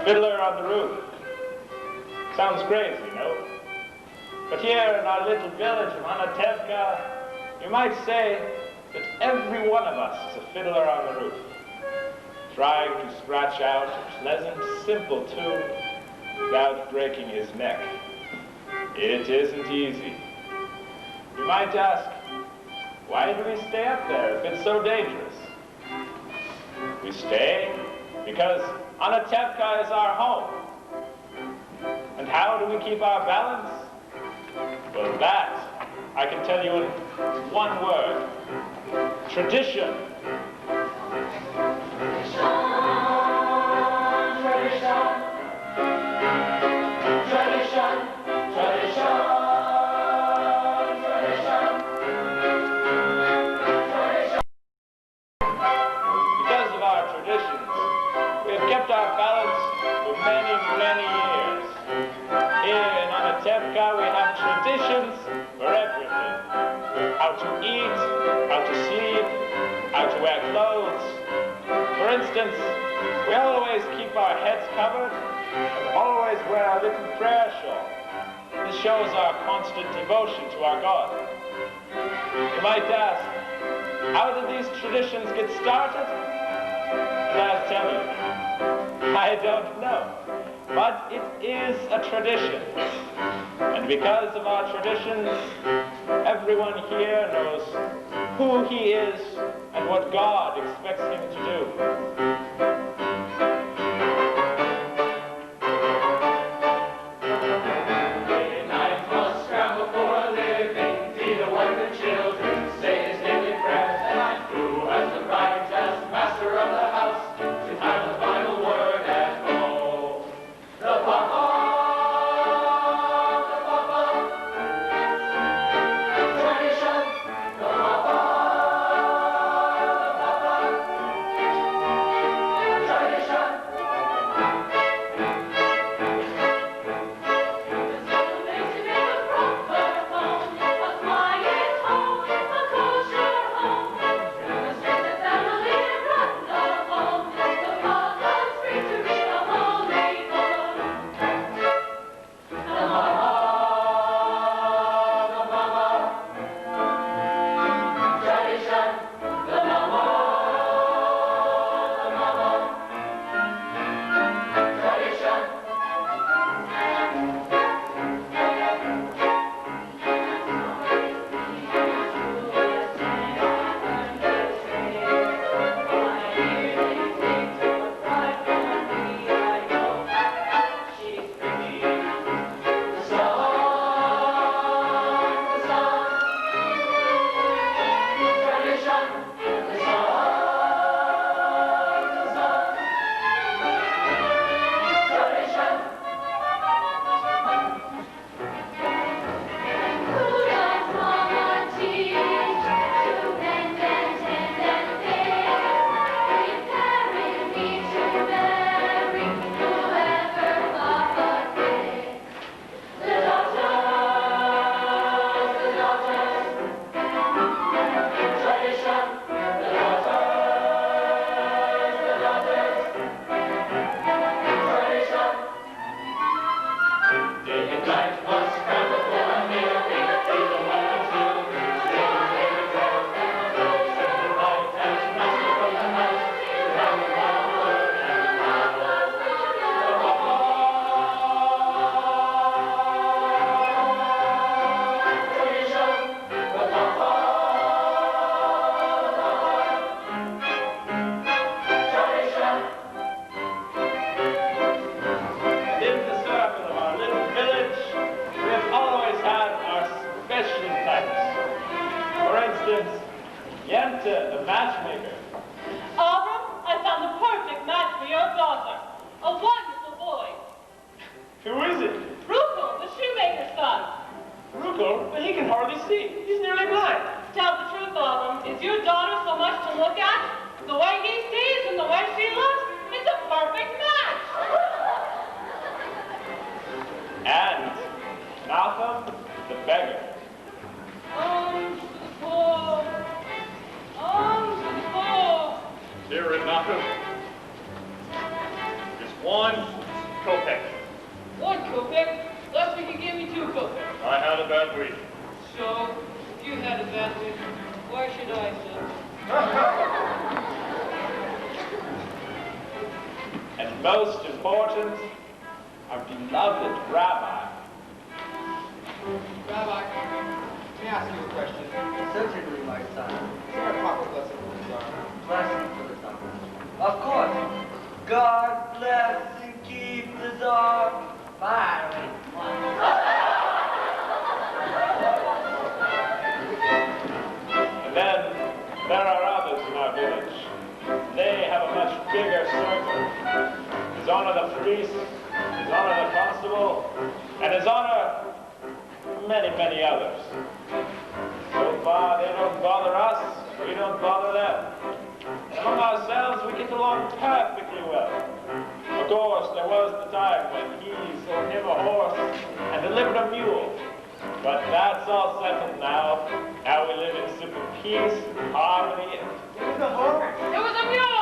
Fiddler on the roof. Sounds crazy, no? But here in our little village of Anatevka, you might say that every one of us is a fiddler on the roof, trying to scratch out a pleasant, simple tune without breaking his neck. It isn't easy. You might ask, why do we stay up there if it's so dangerous? We stay because Anatevka is our home. And how do we keep our balance? Well, that I can tell you in one word. Tradition. We have traditions for everything. How to eat, how to sleep, how to wear clothes. For instance, we always keep our heads covered and always wear our little prayer shawl. This shows our constant devotion to our God. You might ask, how did these traditions get started? And I'll tell you, I don't know. But it is a tradition. And because of our traditions, everyone here knows who he is and what God expects him to do. The matchmaker. Abram, I found the perfect match for your daughter. A wonderful boy. Who is it? Rukel, the shoemaker's son. Rukel? But he can hardly see. He's nearly blind. Tell the truth, Abram. Is your daughter so much to look at? The way he sees and the way she looks, it's a perfect match. And Malcolm, the beggar. Here in Malcolm is one And most important, our beloved Rabbi. Rabbi, may I ask you a question? Certainly, my son. Is there a proper blessing for the Tsar? Blessing for the Tsar. Of course. God bless and keep the Tsar. Fiery. And then there are others in our village. They have a much bigger circle. His Honor the priest, His Honor the constable, and His Honor many, many others. So far, they don't bother us, we don't bother them. And among ourselves, we get along perfectly well. Of course, there was the time when he sold him a horse and delivered a mule. But that's all settled now. Now we live in simple peace, harmony, and... It was a horse. It was a mule!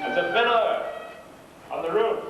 As a fiddler on the roof.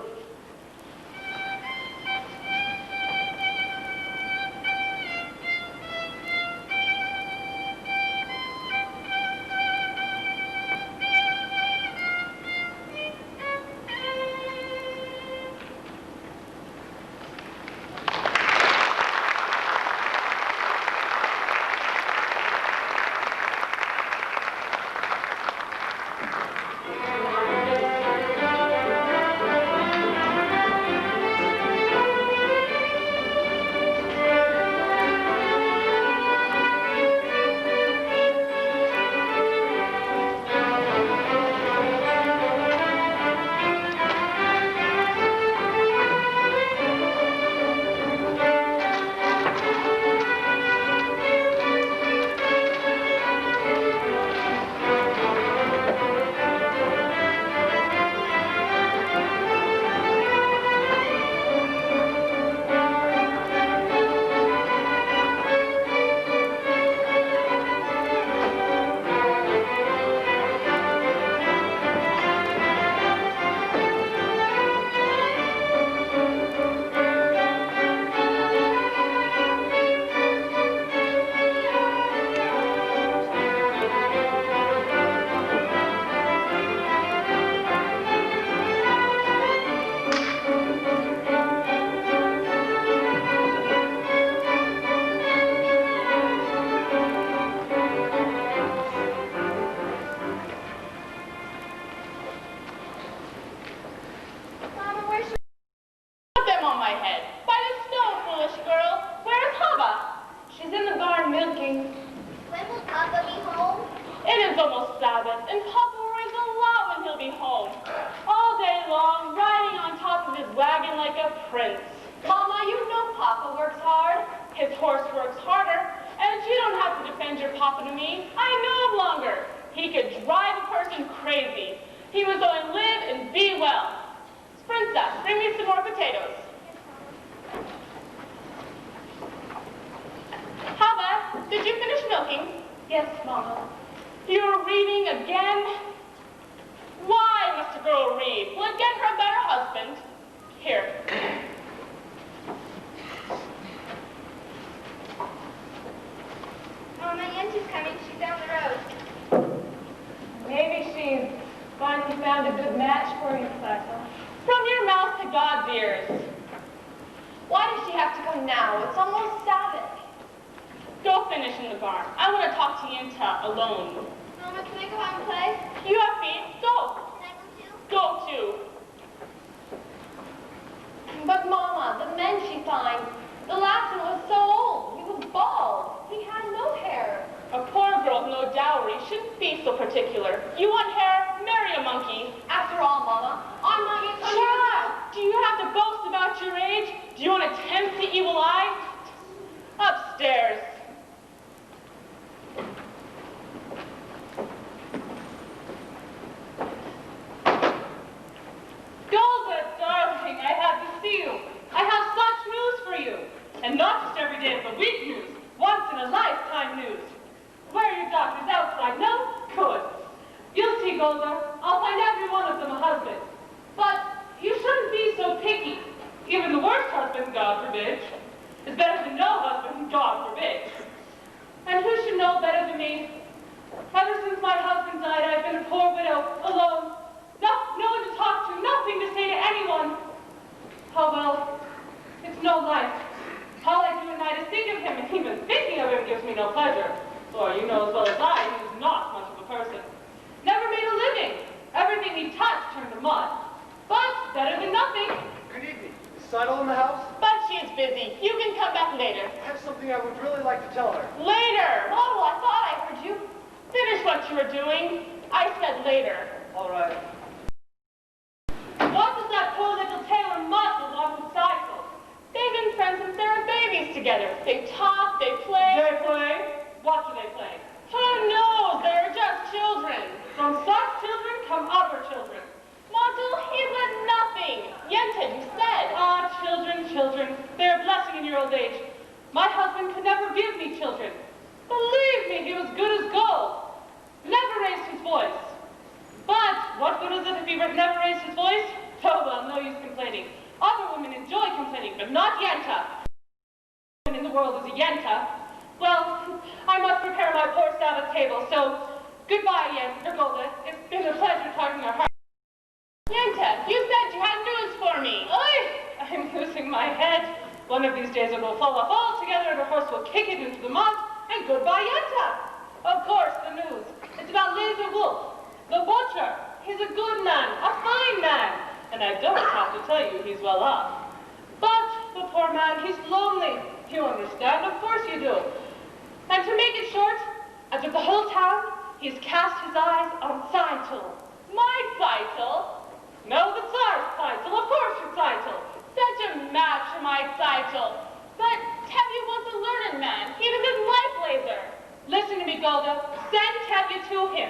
Do you have to boast about your age? Do you glimpse the evil eye? Upstairs. Golda, darling, I had to see you. I have such news for you. And not just every day of the week news, once in a lifetime news. Where are your doctors outside? No? Good. You'll see, Golda. I'll find every one of them a husband. But you shouldn't be so picky. Even the worst husband, God forbid, is better than no husband, God forbid. And who should know better than me? Ever since my husband died, I've been a poor widow, alone. No one to talk to, nothing to say to anyone. Oh well, it's no life. All I do at night is think of him, and even thinking of him gives me no pleasure. For you know as well as I, he was not much of a person. Never made a living. Everything he touched turned to mud. But better than nothing. Good evening. Is Tzeitel in the house? But she's busy. You can come back later. I have something I would really like to tell her. Later! Oh, I thought I heard you. Finish what you were doing. I said later. All right. What does that poor little tailor muscle want with Tzeitel? They've been friends since they were babies together. They talk, they play. They play? What do they play? Who knows? They're just children. From such children come other children. Model, he's a nothing. Yenta, you said. Ah, children. They're a blessing in your old age. My husband could never give me children. Believe me, he was good as gold. Never raised his voice. But what good is it if he never raised his voice? Oh, well, no use complaining. Other women enjoy complaining, but not Yenta. In the world is a Yenta. Well, I must prepare my poor Sabbath table, so goodbye, Yenta, Golda. It's been a pleasure talking your heart. Yenta, you said you had news for me. I'm losing my head. One of these days it will fall off altogether and a horse will kick it into the mud, and goodbye, Yenta. Of course, the news. It's about Laser Wolf. The butcher, he's a good man, a fine man, and I don't have to tell you he's well off. But the poor man, he's lonely. You understand? Of course you do. And to make it short, out of the whole town, he's cast his eyes on Tzeitel. My Tzeitel? No, the Tsar's Tzeitel. Of course you're Tzeitel. Such a match for my Tzeitel. But Tevye wants a learned man. He doesn't like Laser. Listen to me, Golda. Send Tevye to him.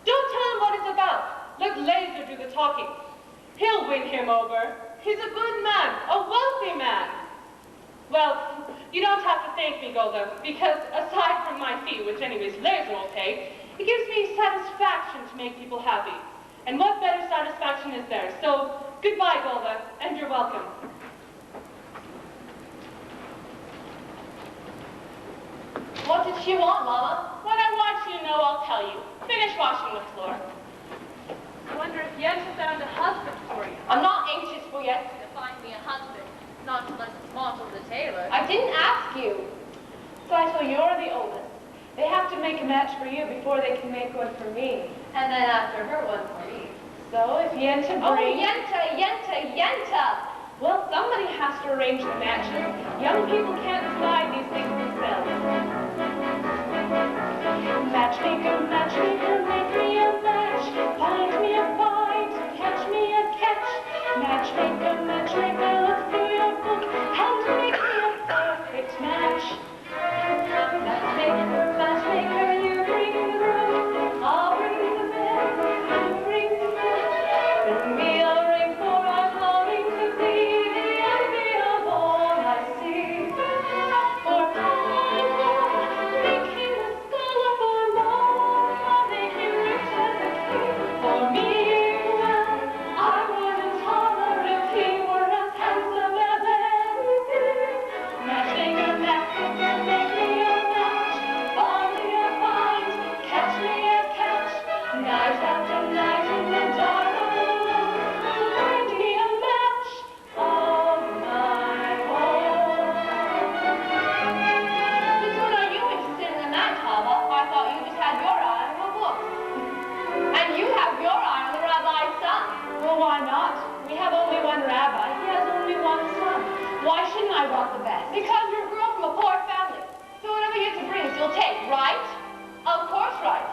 Don't tell him what it's about. Let Laser do the talking. He'll win him over. He's a good man, a wealthy man. Well, you don't have to thank me, Golda, because aside from my fee, which anyways Laser will pay, it gives me satisfaction to make people happy. And what better satisfaction is there? So, goodbye, Golda, and you're welcome. What did she want, Mama? When I want you to know, I'll tell you. Finish washing the floor. I wonder if Yenta found a husband for you. I'm not anxious for Yenta to find me a husband, not unless it's Montel the tailor. I didn't ask you. Tzeitel, you're the oldest. They have to make a match for you before they can make one for me. And then after her, one for me. So if Yenta brings... Oh, Yenta! Well, somebody has to arrange the matches. Young people can't decide these things themselves. Matchmaker, matchmaker, make me a match. Find me a find, catch me a catch. Matchmaker, matchmaker, look through your book. How to make me a perfect match. Matchmaker, matchmaker, you bring the groom. I'll bring the man, you bring the man. Bring me a ring, for I'm longing to be the envy of all I see. For I make him a scholar, for more I'll make him rich as a king. For me, well, I wouldn't holler if he were as handsome as anything. Matchmaker, matchmaker, make me a match. Find me a find, catch me a catch. Night after night in the dark of the room, find me a match of my own. But what are you interested in the match, Hava? I thought you just had your eye on the book. And you have your eye on the rabbi's son. Well, why not? We have only one rabbi. He has only one son. Why shouldn't I want the best? Because you're a girl from a poor family. So whatever Yenta brings, you'll take, right? Of course, right.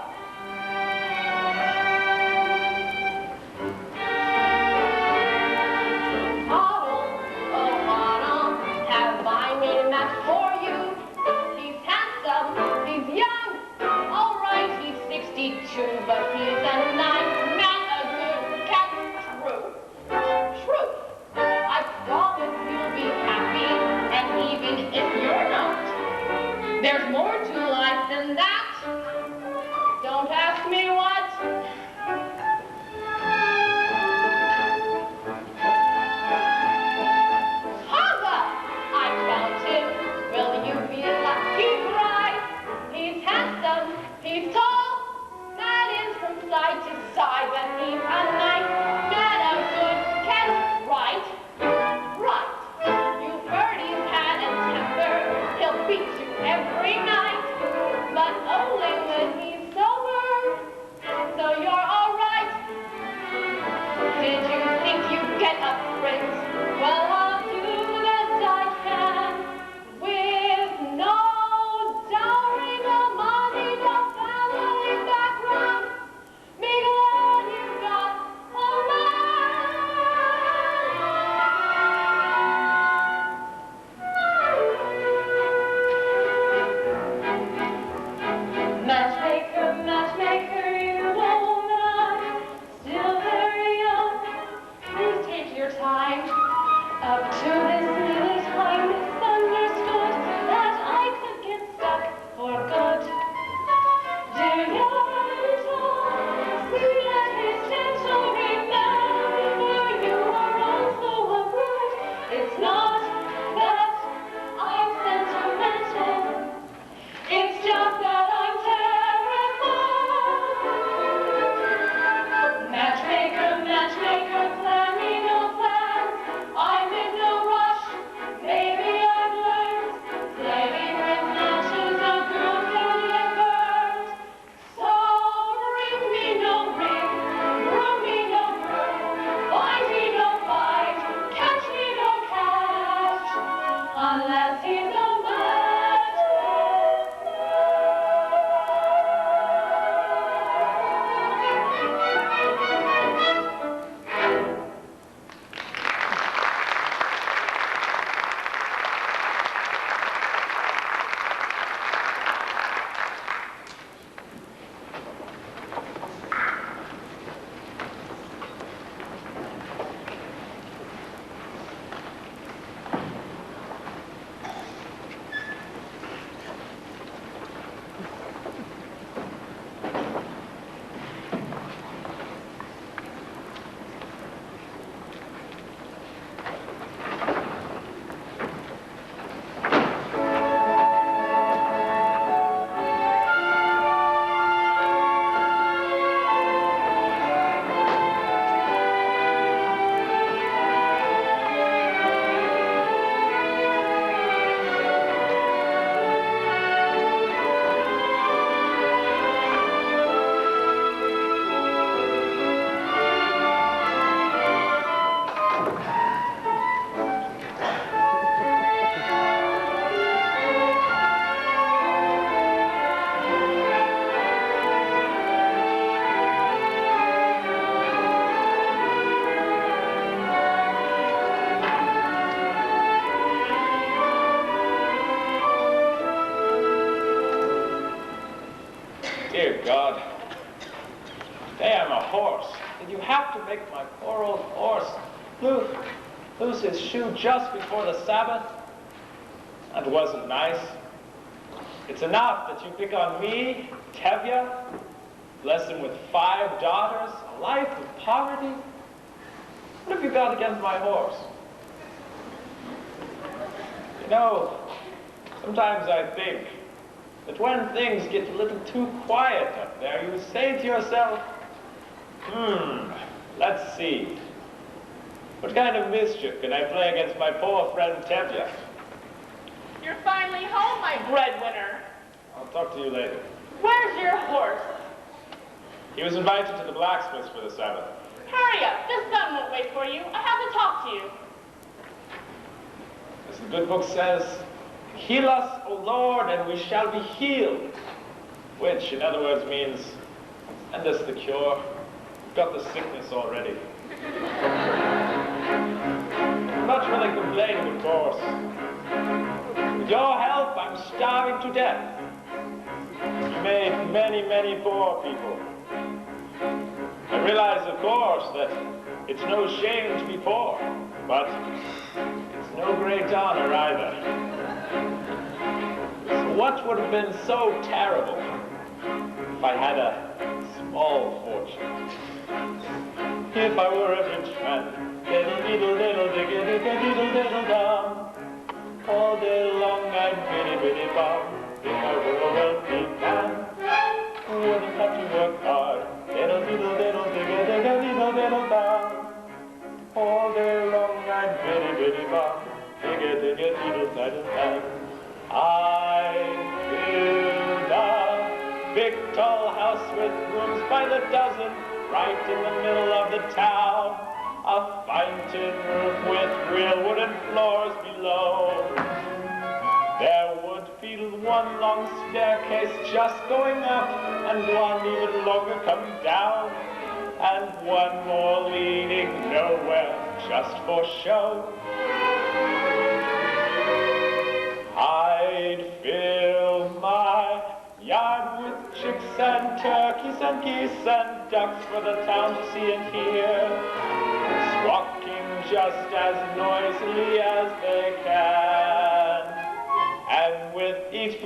Model, oh model, have Up to this minute I misunderstood that I could get stuck for good. Dear Yenta, see that his gentle remember you are also a bride. It's not that I'm sentimental, it's just that I'm terrified. Matchmaker, matchmaker, plan me no plans. I'm in no rush, maybe I've learned. Playing with matches, a girl can get burned. So bring me no ring, bring me no broom, find me no fight, catch me no catch, unless he's a Dear God, today I'm a horse. Did you have to make my poor old horse lose his shoe just before the Sabbath? That wasn't nice. It's enough that you pick on me, Tevye, bless him with 5 daughters, a life of poverty. What have you got against my horse? You know, sometimes I think that when things get a little too quiet up there, you say to yourself, let's see. What kind of mischief can I play against my poor friend Tevye? You're finally home, my breadwinner. I'll talk to you later. Where's your horse? He was invited to the blacksmith's for the Sabbath. Hurry up, this son won't wait for you. I have to talk to you. As the good book says, heal us, O Lord, and we shall be healed. Which, in other words, means, send us the cure. We've got the sickness already. I'm not really complaining, of course. With your help, I'm starving to death. You made many, many poor people. I realize, of course, that it's no shame to be poor, but it's no great honor either. So what would have been so terrible if I had a small fortune? If I were a rich man, diddle-diddle-diddle-diggity-diddle-diddle-dum, all day long I'd biddy-biddy-bum. If I were a wealthy man, I wouldn't have to work hard. Diddle-diddle-diddle-diggity-diddle-diddle-dum, all day long I'd biddy-biddy-bum. Diddle-diddle-diddle-diddle-dum. I'd build a big tall house with rooms by the dozen, right in the middle of the town. A fine tin roof with real wooden floors below. There would be one long staircase just going up, and one even longer coming down, and one more leading nowhere just for show. I'd fill my yard with chicks and turkeys and geese and ducks for the town to see and hear. Squawking just as noisily as they can. And with each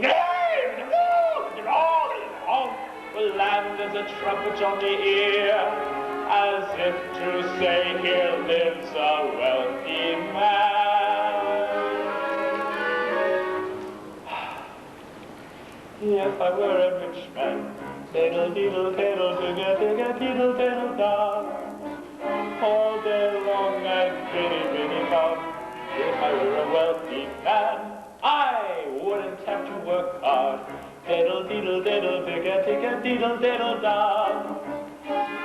will land as a trumpet on the ear, as if to say, here lives a wealthy man. If I were a rich man, diddle diddle diddle digga digga diddle diddle da, all day long I'd biddy biddy bum. If I were a wealthy man, I wouldn't have to work hard. Diddle diddle diddle digga digga diddle diddle da,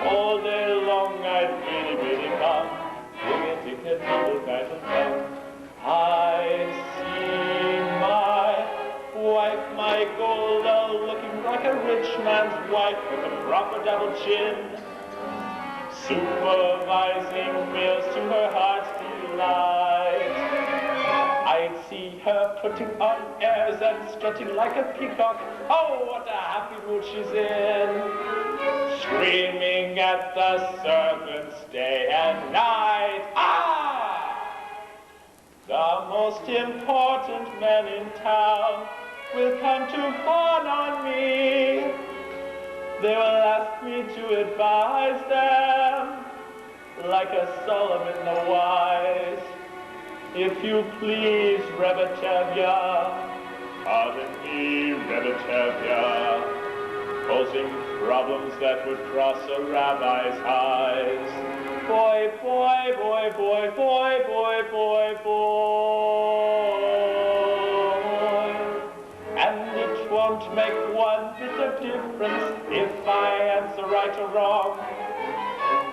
all day long I'd biddy biddy bum. Digga digga diddle diddle da. I see my wife, my Golda, looking like a rich man's wife with a proper double chin, supervising meals to her heart's delight. I'd see her putting on airs and strutting like a peacock. Oh, what a happy mood she's in, screaming at the servants day and night. Ah! The most important men in town will come to fawn on me. They will ask me to advise them, like a Solomon the Wise. If you please, Rebetevya, pardon me, Rebetevya, posing problems that would cross a rabbi's eyes. Boy, boy, boy, boy, boy, boy, boy, boy. And it won't make one bit of difference if I answer right or wrong.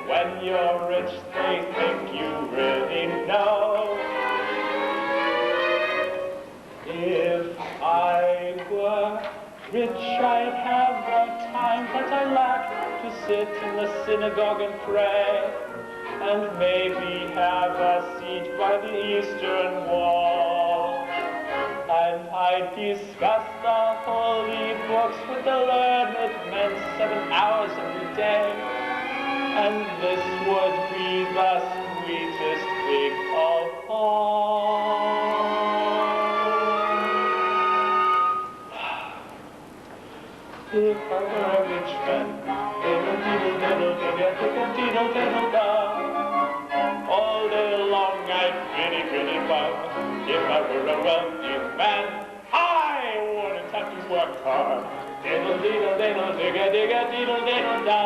When you're rich, they think you really know. If I were rich, I'd have the time that I lack to sit in the synagogue and pray, and maybe have a seat by the Eastern Wall. And I'd discuss the holy books with the learned men 7 hours every day, and this would be the sweetest thing of all. If I were a rich man, diddle diddle diddle digga digga diddle diddle da, all day long I'd biddy biddy bum. If I were a wealthy man, I wouldn't have to work hard. Diddle diddle diddle digga digga diddle diddle da.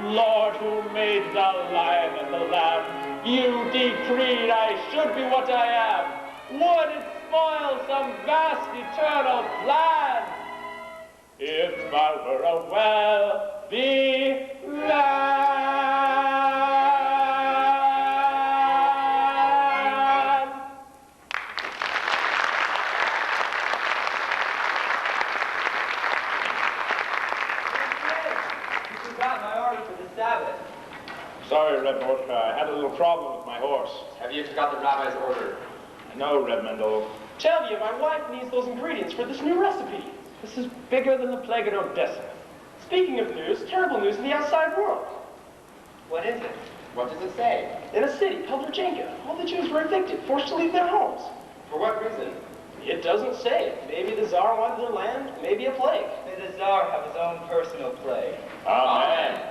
Lord, who made the lion and the lamb, you decreed I should be what I am. Would it spoil some vast eternal plan if I were a wealthy man? You forgot my order for the Sabbath. Sorry, Red Mordecai, I had a little problem with my horse. Have you forgot the rabbi's order? No, Redmond. Tell you, my wife needs those ingredients for this new recipe. This is bigger than the plague at Odessa. Speaking of news, terrible news in the outside world. What is it? What does it say? In a city called Virginia, all the Jews were evicted, forced to leave their homes. For what reason? It doesn't say. Maybe the Tsar wanted their land, maybe a plague. May the Tsar have his own personal plague. Amen.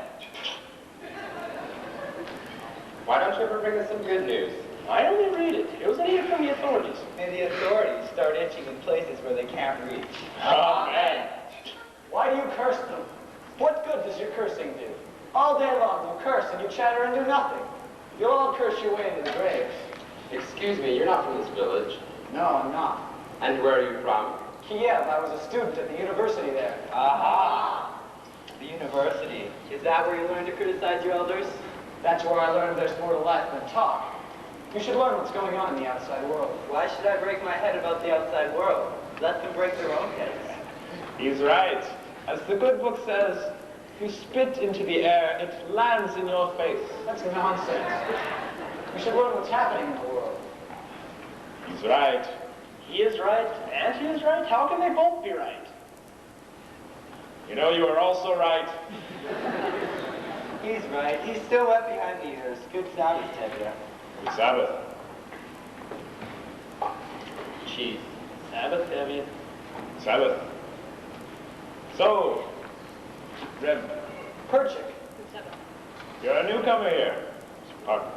Why don't you ever bring us some good news? I only read it. It was an edict from the authorities. May the authorities start itching in places where they can't reach. Amen. Why do you curse them? What good does your cursing do? All day long you curse and you chatter and do nothing. You'll all curse your way into the graves. Excuse me, you're not from this village. No, I'm not. And where are you from? Kiev. I was a student at the university there. Aha! The university. Is that where you learn to criticize your elders? That's where I learned there's more to life than talk. You should learn what's going on in the outside world. Why should I break my head about the outside world? Let them break their own heads. He's right. As the good book says, you spit into the air, it lands in your face. That's nonsense. You should learn what's happening in the world. He's right. He is right, and he is right. How can they both be right? You know, you are also right. He's right. He's still wet behind the ears. Good Sabbath, Tevye. Happy Sabbath. Chief. Sabbath, Debian. Sabbath. So, Reb, Perchik. you're a newcomer here. Pardon.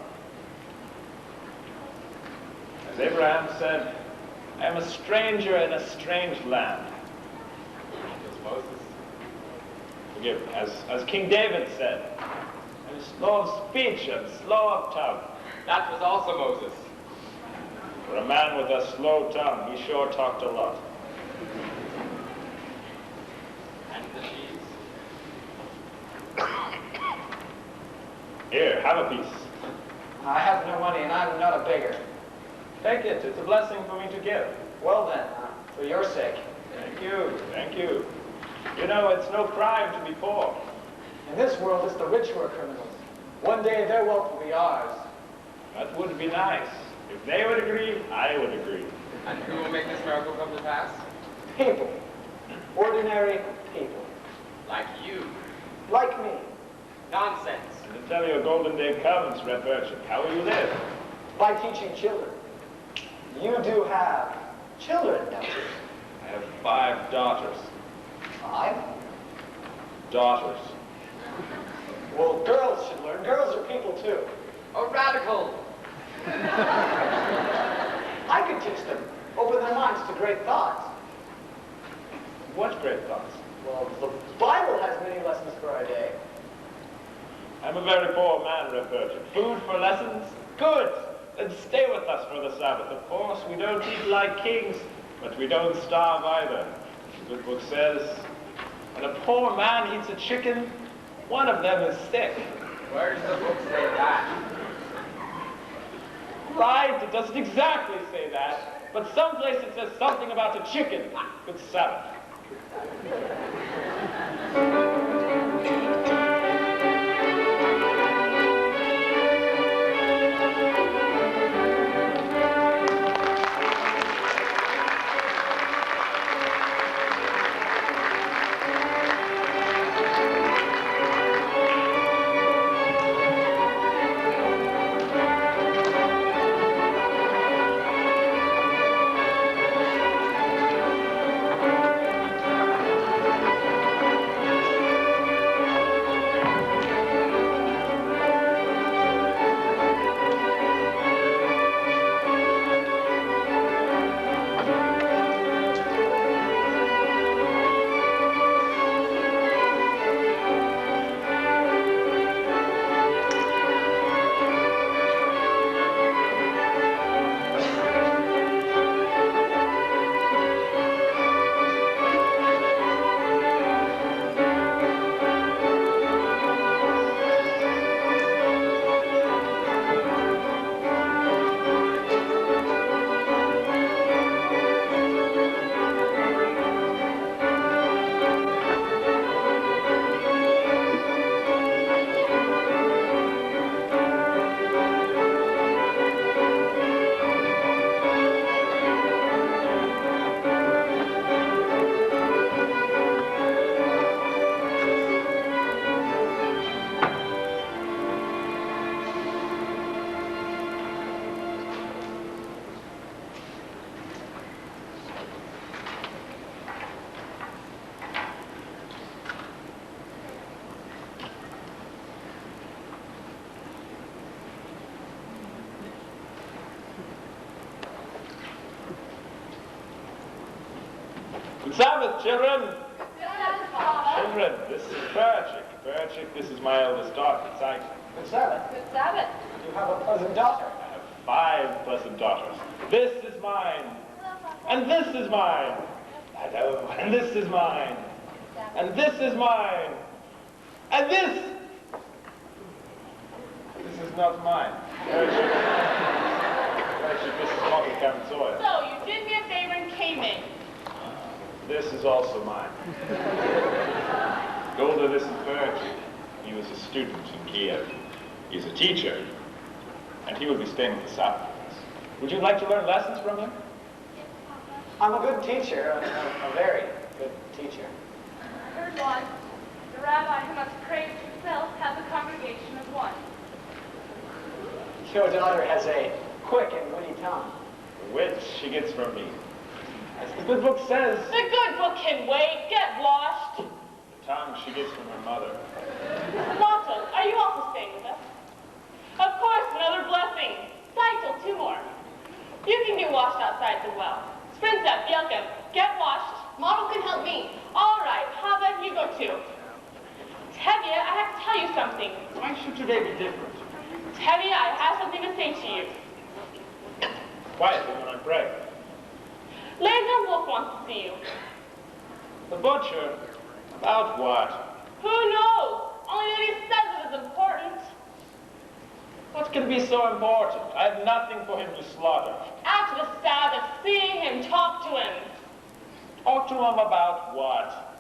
As Abraham said, I am a stranger in a strange land. As Moses. Forgive me. As King David said, I'm slow of speech and slow of tongue. That was also Moses. For a man with a slow tongue, he sure talked a lot. And the cheese. Here, have a piece. I have no money and I'm not a beggar. Take it. It's a blessing for me to give. Well then, for your sake. Thank you. Thank you. You know, it's no crime to be poor. In this world, it's the rich who are criminals. One day, their wealth will be ours. That would be nice. If they would agree, I would agree. And who will make this miracle come to pass? People. Ordinary people. Like you. Like me. Nonsense. And to tell you a golden day comes, Red Birch, how will you live? By teaching children. You do have children, don't you? I have 5 daughters. 5? Daughters. Well, girls should learn. Girls are people too. A radical. I could teach them. Open their minds to great thoughts. What great thoughts? Well, the Bible has many lessons for our day. I'm a very poor man, Red Birch. Food for lessons? Good! Then stay with us for the Sabbath. Of course, we don't eat like kings, but we don't starve either. The good book says, when a poor man eats a chicken, one of them is sick. Where does the book say that? Right, it doesn't exactly say that, but someplace it says something about a chicken. Good Sabbath. Good Sabbath, children! Children, this is Perchik. Perchik, this is my eldest daughter, Tzeitel. Good Sabbath. Good Sabbath. You have a pleasant daughter. I have 5 pleasant daughters. This is mine. And this is mine. Hello. And this is mine. And this is mine. And this is not mine. Perchik. Perchik, this is not the soil. So, you did me a favor and came in. This is also mine. Golda, this is Perchik. He was a student in Kiev. He's a teacher, and he will be staying with the Sabbath with us. Would you like to learn lessons from him? I'm a good teacher, a very good teacher. I heard one. The rabbi who must praise himself has a congregation of one. Your daughter has a quick and witty tongue. Which she gets from me. As the good book says, The good book can wait. Get washed. the tongue she gets from her mother. Tzeitel, are you also staying with us? Of course, another blessing. Tzeitel, 2 more. You can get washed outside the well. Sprinza, Bielka, get washed. Model can help me. All right, how about you go too? Tevye, I have to tell you something. Why should today be different? Tevye, I have something to say to you. Quietly when I pray. Laser Wolf wants to see you. The butcher? About what? Who knows? Only that he says it is important. What can be so important? I have nothing for him to slaughter. After the Sabbath, seeing him, talk to him. Talk to him about what?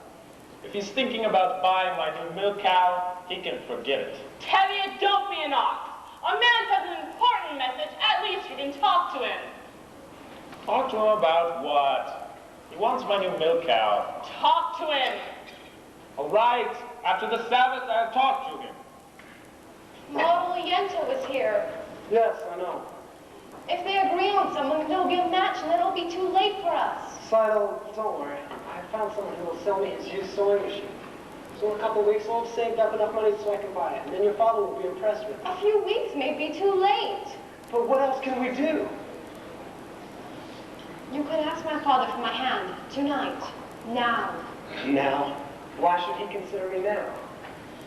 If he's thinking about buying my new milk cow, he can forget it. Tevye, don't be an ox. A man says an important message. At least you can talk to him. Talk to him about what? He wants my new milk cow. Talk to him. All right. After the Sabbath, I'll talk to him. Model Yenta was here. Yes, I know. If they agree on someone, there'll be a match and then it'll be too late for us. Tzeitel, don't worry. I found someone who will sell me his used sewing machine. So in a couple of weeks, I'll have saved up enough money so I can buy it. And then your father will be impressed with it. A few weeks may be too late. But what else can we do? You could ask my father for my hand tonight. Now. Now? Why should he consider me now?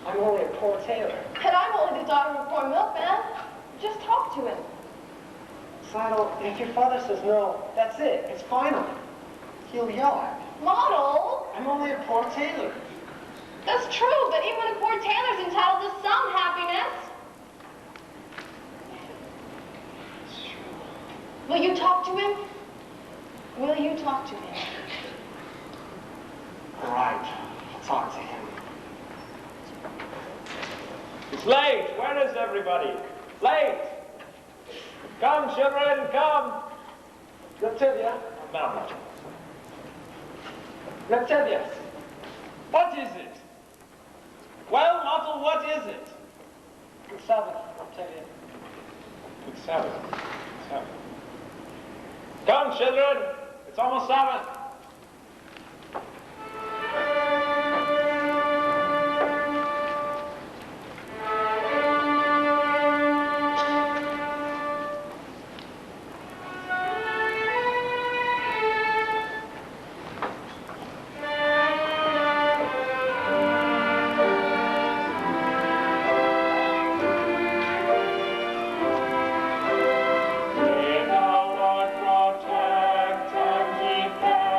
I'm only a poor tailor. And I'm only the daughter of a poor milkman. Just talk to him. Tzeitel, if your father says no, that's it. It's final. He'll yell at me. Model? I'm only a poor tailor. That's true, but even a poor tailor's entitled to some happiness. It's true. Will you talk to him? Will you talk to him? All right. I'll talk to him. It's late. Where is everybody? Late. Come, children, come. Reptevia. Now, Reptevia. what is it? Well, Mottel, what is it? Good Sabbath, Reptevia. Good Sabbath. Sabbath. Come, children. It's almost Sabbath. May the Lord protect and defend.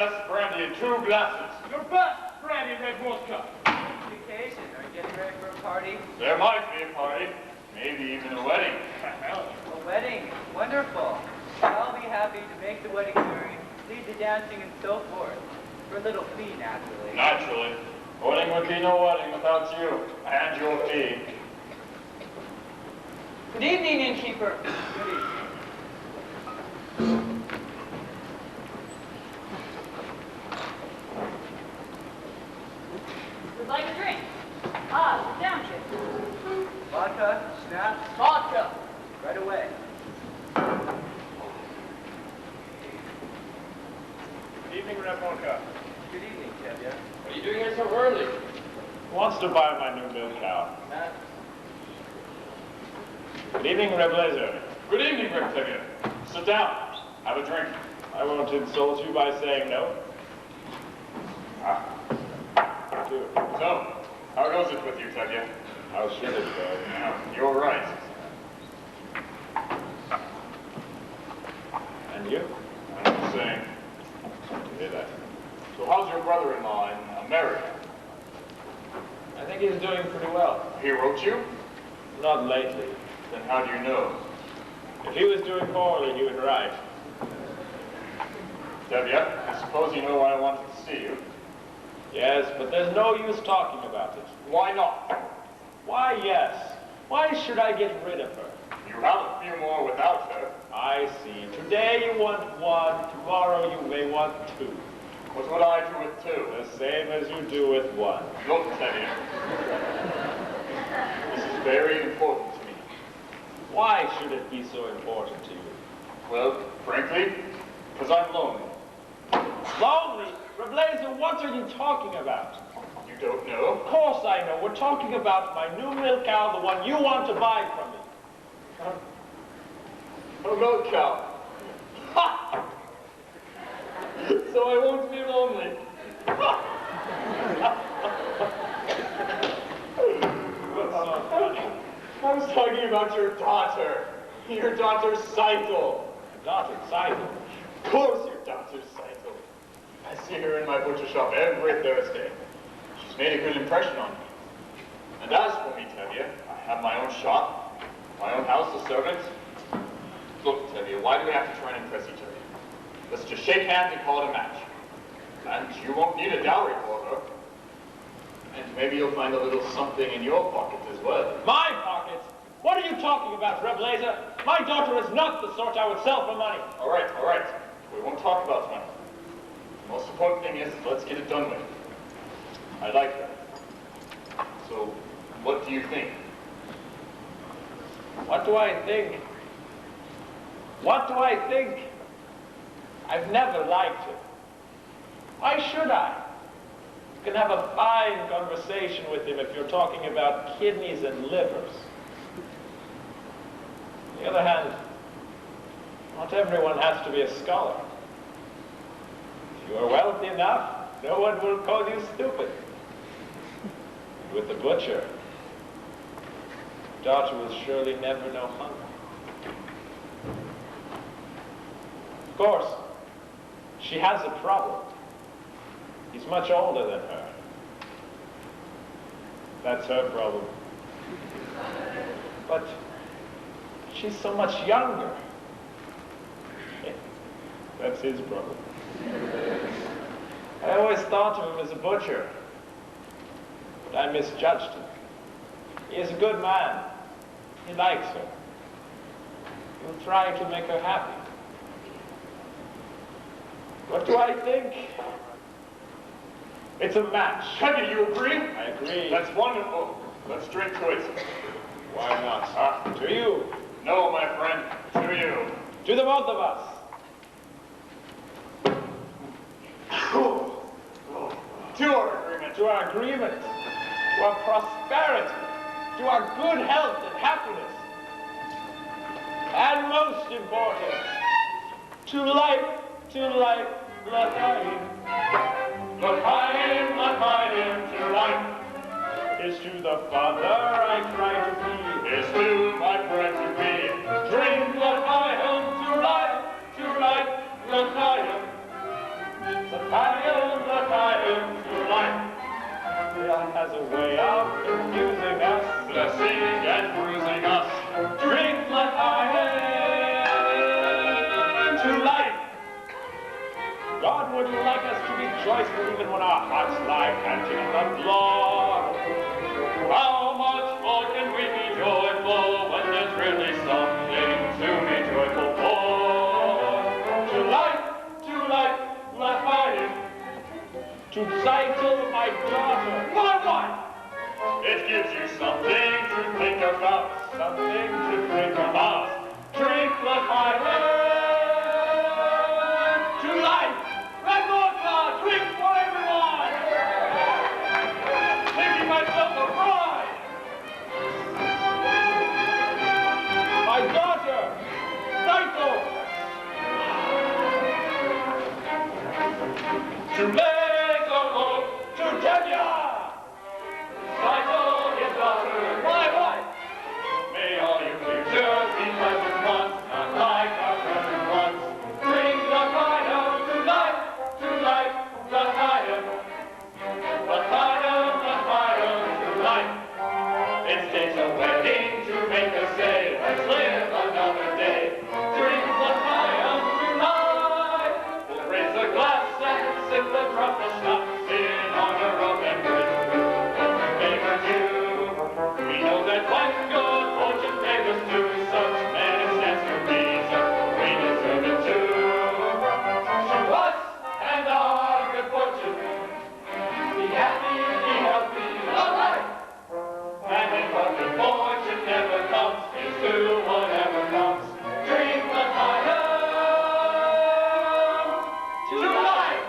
best brandy in 2 glasses. Your best brandy red vodka. Vacation. Are you getting ready for a party? There might be a party. Maybe even a wedding. A wedding. Wonderful. I'll be happy to make the wedding merry, lead the dancing and so forth. For a little fee, naturally. Naturally. A wedding would be no wedding without you and your fee. Good evening, innkeeper. Good evening. Would like a drink? Ah, sit down, kid. Vodka, schnapps, Vodka. right away. Good evening, Reb Mocha. Good evening, Tevye. What are you doing here so early? Who wants to buy my new milk cow? Good evening, Reb Blazer. Good evening, Reb Tevye. Sit down. Have a drink. I won't insult you by saying no. Do it. So, how goes it with you, Tevye? How should it go? Yeah, you're right. And you? I'm saying. To hear that. So how's your brother-in-law in America? I think he's doing pretty well. He wrote you? Not lately. Then how do you know? If he was doing poorly, he would write. Tevye, I suppose you know why I wanted to see you. Yes, but there's no use talking about it. Why not? Why, yes. Why should I get rid of her? You have a few more without her. I see. Today you want 1, tomorrow you may want 2. What would I do with 2? The same as you do with 1. Look, Tevye. This is very important to me. Why should it be so important to you? Well, frankly, because I'm lonely. Lonely? Reblazer, what are you talking about? You don't know? Of course I know. We're talking about my new milk cow, the one you want to buy from me. A milk cow? Ha! So I won't be lonely. What's so funny? I was talking about your daughter. Your daughter Tzeitel. Daughter Tzeitel? Of course your daughter Tzeitel. I see her in my butcher shop every Thursday. She's made a good impression on me. And as for me, Tevye, I have my own shop, my own house, a servant. Look, Tevye, why do we have to try and impress each other? Let's just shake hands and call it a match. And you won't need a dowry for her. And maybe you'll find a little something in your pocket as well. My pocket? What are you talking about, Reblazer? My daughter is not the sort I would sell for money. All right. We won't talk about money. The most important thing is, let's get it done with. I like her. So, what do you think? What do I think? What do I think? I've never liked her. Why should I? You can have a fine conversation with him if you're talking about kidneys and livers. On the other hand, not everyone has to be a scholar. If you are wealthy enough, no one will call you stupid. With the butcher, daughter will surely never know hunger. Of course, she has a problem. He's much older than her. That's her problem. But she's so much younger. That's his problem. I always thought of him as a butcher, but I misjudged him. He is a good man. He likes her. He'll try to make her happy. What do I think? It's a match. Tevye, you agree? I agree. That's wonderful. Let's drink to it. Why not? To you. No, my friend. To you. To the both of us. To our agreement. To our agreement. To our prosperity. To our good health and happiness. And most important, to life, l'chaim. L'chaim, to life. Is to the Father I cry to be. Is to my friend to be. Drink l'chaim to life, l'chaim. L'chaim. joyful even when our hearts lie panting in the blood. How much more can we be joyful when there's really something to be joyful for? To life, laugh fighting. To Tzeitel, my daughter, my wife. It gives you something to think about, something to drink about. Drink the fire. To life, Red Vodka, drink for everyone. Making myself a bride. My daughter, Tzeitel. To make a hope, to tell ya. Tzeitel, his daughter, my wife. May all your futures be pleasant ones, not like our present ones. Drink the fire to life, the fire. The fire to life. It takes a wedding to make us say, let's live another day. Drink the fire to life. We'll raise a glass and sip the drop of schnapps in honor of them good favored you. We know that when good fortune favors to such men it stands to reason we deserve it too. To us and our good fortune, be happy, be healthy, love life. And if what good fortune never comes, is to whatever comes. Drink the fire to life.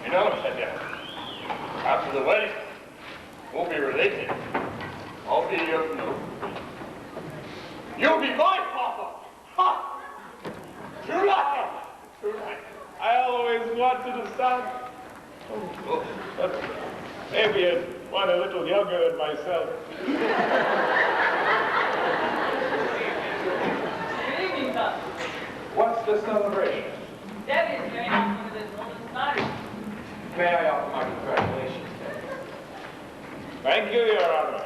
You know, said you, after the wedding, we'll be related. I'll be your no. You'll be my papa! Ha! True life! True life. I always wanted a son. Oh, but maybe one a little younger than myself. Good evening, son. What's the celebration? Debbie is marrying off one of this woman's daughters. May I offer my congratulations, Ted? Thank you, Your Honor.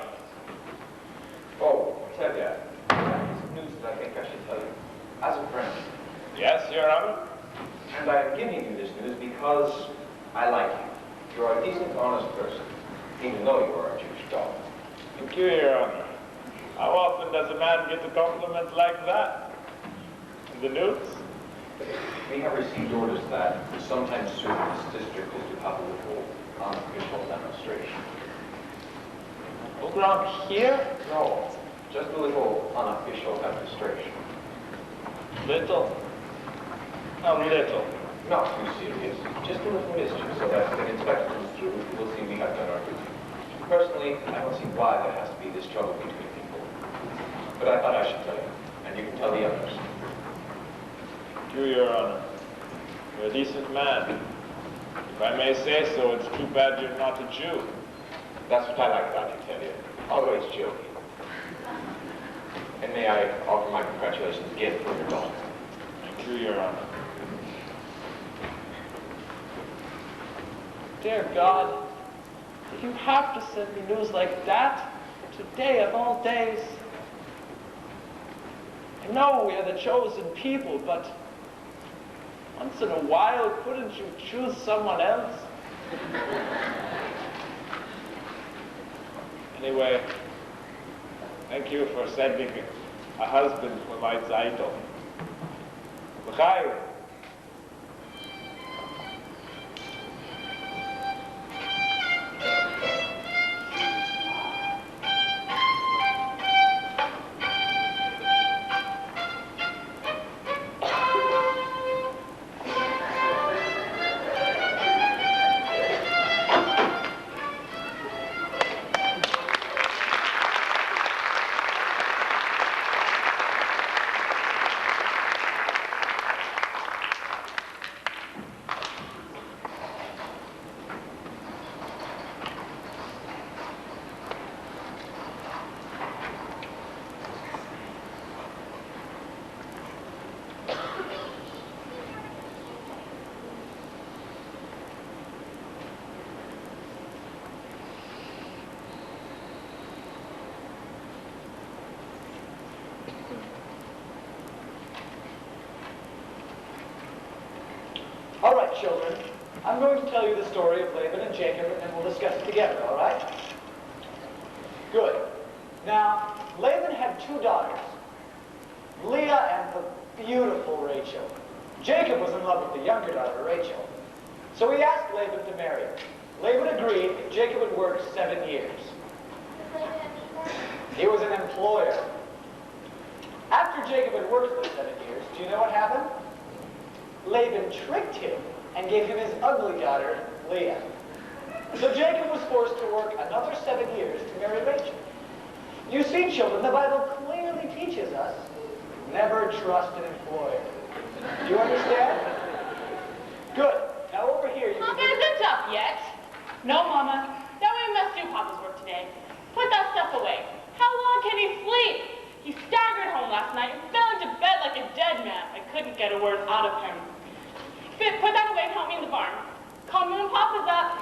Oh, Ted, I have some news that I think I should tell you. As a friend. Yes, Your Honor? And I am giving you this news because I like you. You are a decent, honest person, even though you are a Jewish dog. Thank you, Your Honor. How often does a man get a compliment like that? In the news? We have received orders that sometime soon this district is to have a little unofficial demonstration. Around here? No, just a little unofficial demonstration. Little? How little? Not too serious, just a little mischief, so that when the inspection comes through, we'll see we have done our duty. Personally, I don't see why there has to be this trouble between people. But I thought I should tell you, and you can tell the others. You, Your Honor. You're a decent man. If I may say so, it's too bad you're not a Jew. That's what I like about you, tell you. Always joking. And may I offer my congratulations again for your daughter. Thank you, Your Honor. Dear God, did you have to send me news like that? Today of all days? I know we are the chosen people, but once in a while, couldn't you choose someone else? Anyway, thank you for sending a husband for my Tzeitel. L'chaim. All right, children. I'm going to tell you the story of Laban and Jacob, and we'll discuss it together, all right? Good. Now, Laban had two daughters, Leah and the beautiful Rachel. Jacob was in love with the younger daughter, Rachel. So he asked Laban to marry her. Laban agreed if Jacob would work 7 years. He was an employer. After Jacob had worked for 7 years, do you know what happened? Laban tricked him and gave him his ugly daughter, Leah. So Jacob was forced to work another 7 years to marry Rachel. You see, children, the Bible clearly teaches us, never trust an employer. Do you understand? Good. Now over here, you Papa isn't up yet. No, Mama. That way we must do Papa's work today. Put that stuff away. How long can he sleep? He staggered home last night and fell into bed like a dead man. I couldn't get a word out of him. Put that away and help me in the barn. Call me when Papa's up.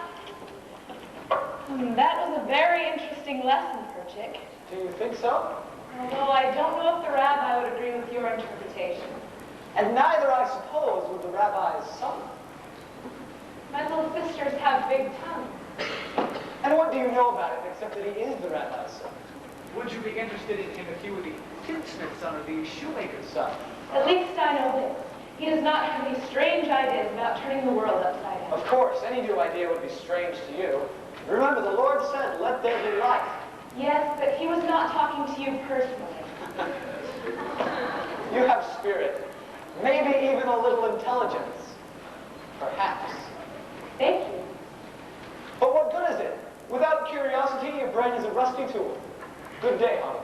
That was a very interesting lesson, Perchik. Do you think so? Although I don't know if the rabbi would agree with your interpretation. And neither, I suppose, would the rabbi's son. My little sisters have big tongues. And what do you know about him except that he is the rabbi's son? Would you be interested in him if he were the tinsmith's son or the shoemaker's son? At least I know this. He does not have any strange ideas about turning the world upside down. Of course, any new idea would be strange to you. Remember, the Lord said, let there be light. Yes, but he was not talking to you personally. You have spirit. Maybe even a little intelligence. Perhaps. Thank you. But what good is it? Without curiosity, your brain is a rusty tool. Good day, Holly.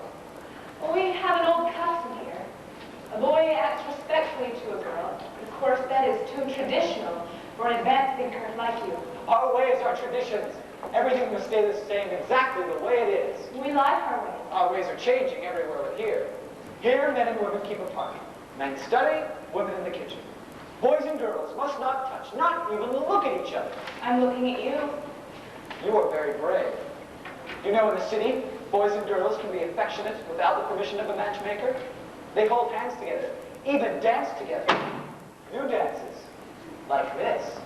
Well, we have an old custom here. A boy acts respectfully to a girl. Of course, that is too traditional for an advanced thinker like you. Our ways are traditions. Everything must stay the same exactly the way it is. We like our ways. Our ways are changing everywhere but here. Here, men and women keep apart. Men study, women in the kitchen. Boys and girls must not touch, not even look at each other. I'm looking at you. You are very brave. You know, in the city, boys and girls can be affectionate without the permission of a matchmaker. They hold hands together, even dance together. New dances, like this.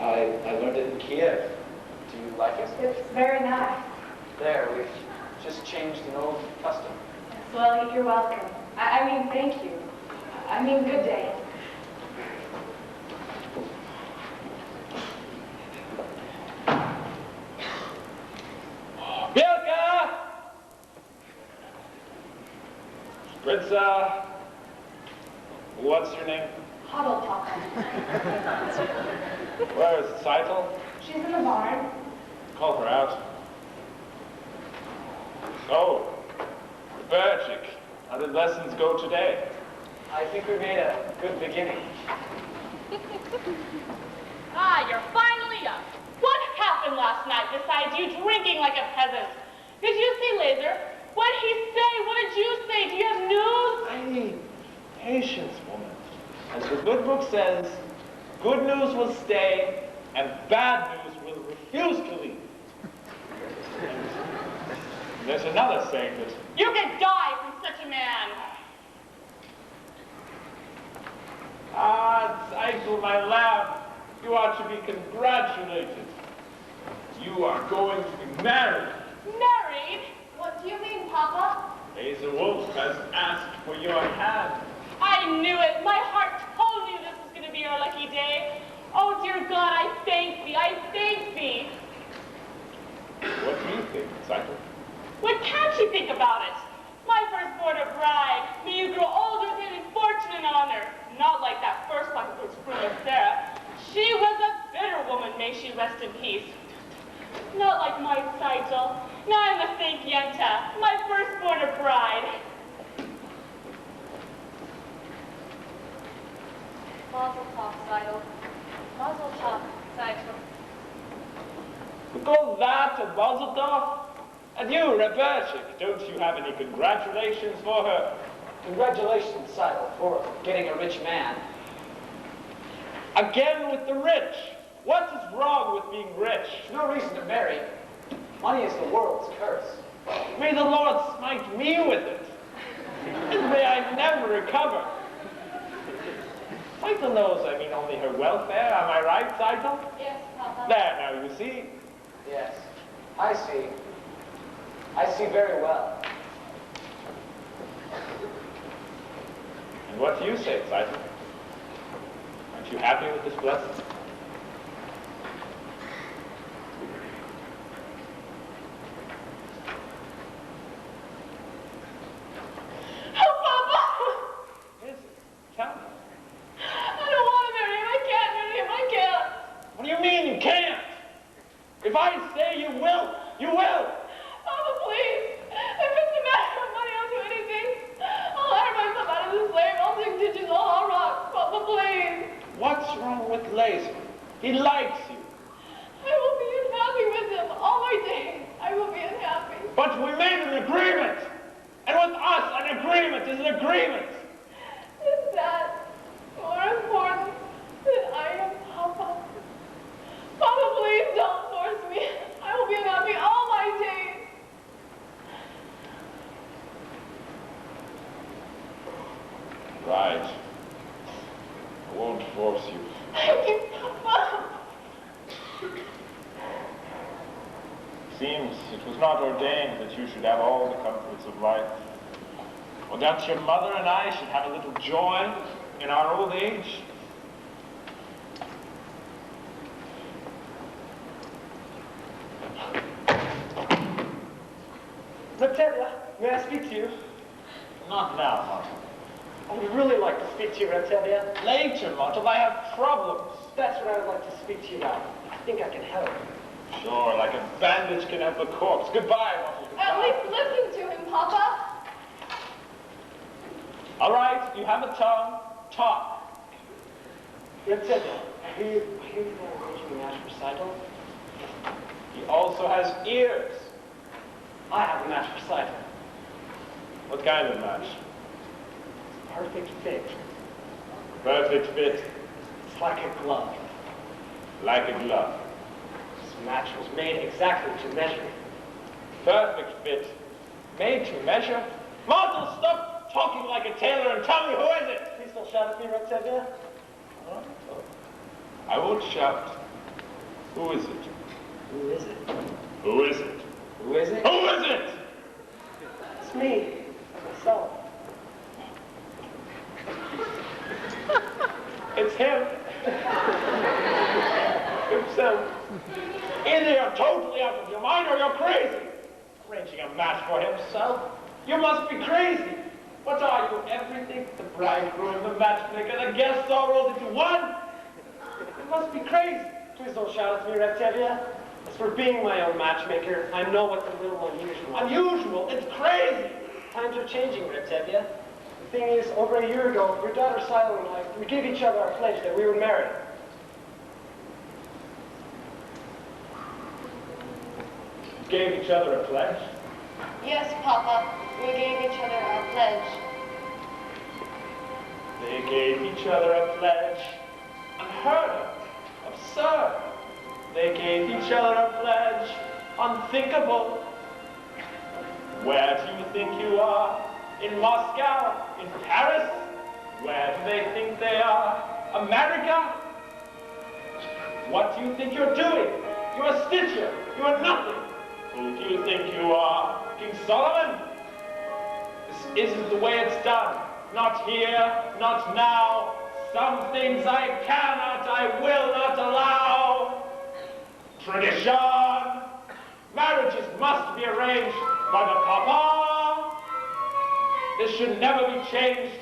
I learned it in Kiev. Do you like it? It's very nice. There, we've just changed an old custom. Well, you're welcome. I mean, thank you. I mean, good day. Bielka! Spritzer. What's your name? Huddlepop. Where is Tzeitel? She's in the barn. Call her out. Oh, Bergic. How did lessons go today? I think we made a good beginning. Ah, you're finally up. What happened last night besides you drinking like a peasant? Did you see Laser? What did he say? What did you say? Do you have news? I need patience, woman. As the good book says, good news will stay, and bad news will refuse to leave. And there's another saying that You can die from such a man. ah, Tzeitel, my lamb, you ought to be congratulated. You are going to be married. Married? What do you mean, Papa? Laser Wolf has asked for your hand. I knew it. My heart told you this was going to be our lucky day. Oh, dear God, I thank thee. I thank thee. What do you think, Tzeitel? What can't you think about it? My firstborn a bride. May you grow older with in fortune and honor. Not like that first wife of his ruler, Sarah. She was a bitter woman, may she rest in peace. Not like my Tzeitel. Now I must thank Yenta, my firstborn a bride. Mazel tov, Tzeitel. Mazel tov, Tzeitel. Go that to Mazeldorf? And you, Rebberchik, don't you have any congratulations for her? Congratulations, Tzeitel, for getting a rich man. Again with the rich. What is wrong with being rich? There's no reason to marry. Money is the world's curse. May the Lord smite me with it. And may I never recover. Tzeitel knows I mean only her welfare. Am I right, Tzeitel? Yes, Papa. There, now you see. Yes, I see. I see very well. And what do you say, Tzeitel? Aren't you happy with this blessing? Oh, Papa! Is it? Tell me. I don't want to marry him. I can't marry him. I can't. What do you mean you can't? If I say you will, you will. Papa, please. If it's a matter of money, I'll do anything. I'll hire myself out of this slave. I'll dig ditches. I'll rock. Papa, please. What's wrong with Laser? He likes you. I will be unhappy with him all my days. I will be unhappy. But we made an agreement. And with us, an agreement is an agreement. Is that more important than I am, Papa? Papa, please don't force me. I will be unhappy all my days. Right. I won't force you. Thank you, Papa. Seems it was not ordained that you should have all the comforts of life. Or that your mother and I should have a little joy in our old age. Reptelia, may I speak to you? Not now, Mottle. I would really like to speak to you, Reptelia. Later, Mottle, I have problems. That's what I would like to speak to you about. I think I can help. Sure, like a bandage can help a corpse. Goodbye, Mottle. At Goodbye. least listen to him, Papa? All right, you have a tongue. Talk. Tzeitel, I hear you're arranging a match for Tzeitel. He also has ears. I have a match for Tzeitel. What kind of match? Perfect fit. Perfect fit, It's like a glove. like a glove. This match was made exactly to measure. Perfect fit, made to measure. Martel, stop talking like a tailor and tell me who is it? Please don't shout at me, Tzeitel. I won't shout. Who is it? Who is it? Who is it? Who is it? Who is it? It's me, myself. It's him. Himself. Either you're totally out of your mind or you're crazy. Arranging a match for himself. You must be crazy. What are you, everything? The bridegroom, the matchmaker, the guests all rolled into one? You must be crazy. Please don't shout at me, Tzeitel. As for being my own matchmaker, I know what's a little unusual. Unusual, it's crazy. Times are changing, Tzeitel. The thing is, over a year ago, your daughter Tzeitel and I, we gave each other our pledge that we would marry. Gave each other a pledge. Yes, Papa. We gave each other our pledge. They gave each other a pledge. Unheard of. Absurd. They gave each other a pledge. Unthinkable. Where do you think you are? In Moscow? In Paris? Where do they think they are? America? What do you think you're doing? You're a stitcher. You're nothing. Who do you think you are? King Solomon? This isn't the way it's done. Not here, not now. Some things I cannot, I will not allow. Tradition. Marriages must be arranged by the papa. This should never be changed.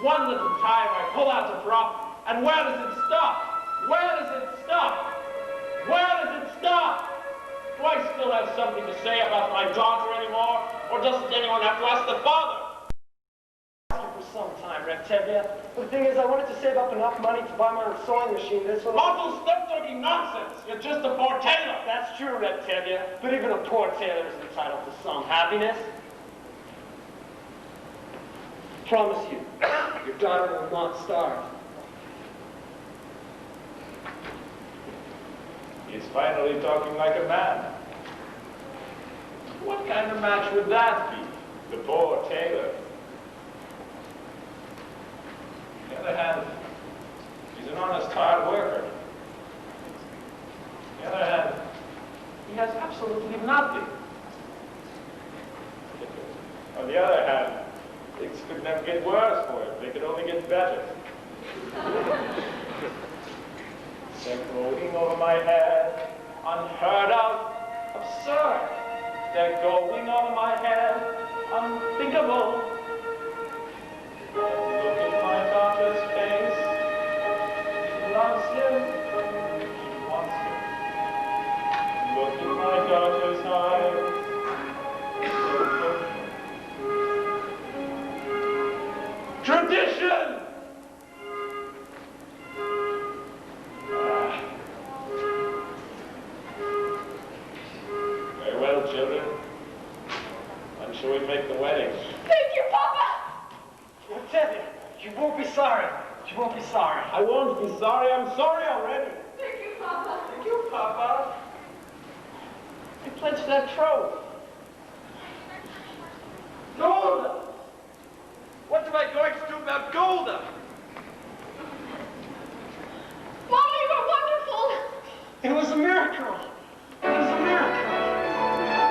One little time I pull out a prop, and where does it stop? Where does it stop? Where does it stop? Do I still have something to say about my daughter anymore? Or doesn't anyone have to ask the father? For some time, Tzeitel. But the thing is, I wanted to save up enough money to buy my own sewing machine. This one. Martel, stop talking nonsense. You're just a poor tailor. That's true, Tzeitel. But even a poor tailor is entitled to some happiness. Promise you, your daughter will not starve. He's finally talking like a man. What kind of match would that be? The poor tailor. On the other hand, he's an honest, hard worker. On the other hand, he has absolutely nothing. On the other hand, things could never get worse for him. They could only get better. They're going over my head, unheard of, absurd. They're going over my head, unthinkable. Look at my daughter's face. She loves him. She wants him. Look at my daughter's eyes. Tradition! Very well, children. When shall we make the wedding? Thank you, Papa! Tzeitel, you won't be sorry. You won't be sorry. I won't be sorry. I'm sorry already. Thank you, Papa. Thank you, Papa. I pledged that troth. Golda! What am I going to do about Golda? Mama, you were wonderful! It was a miracle. It was a miracle.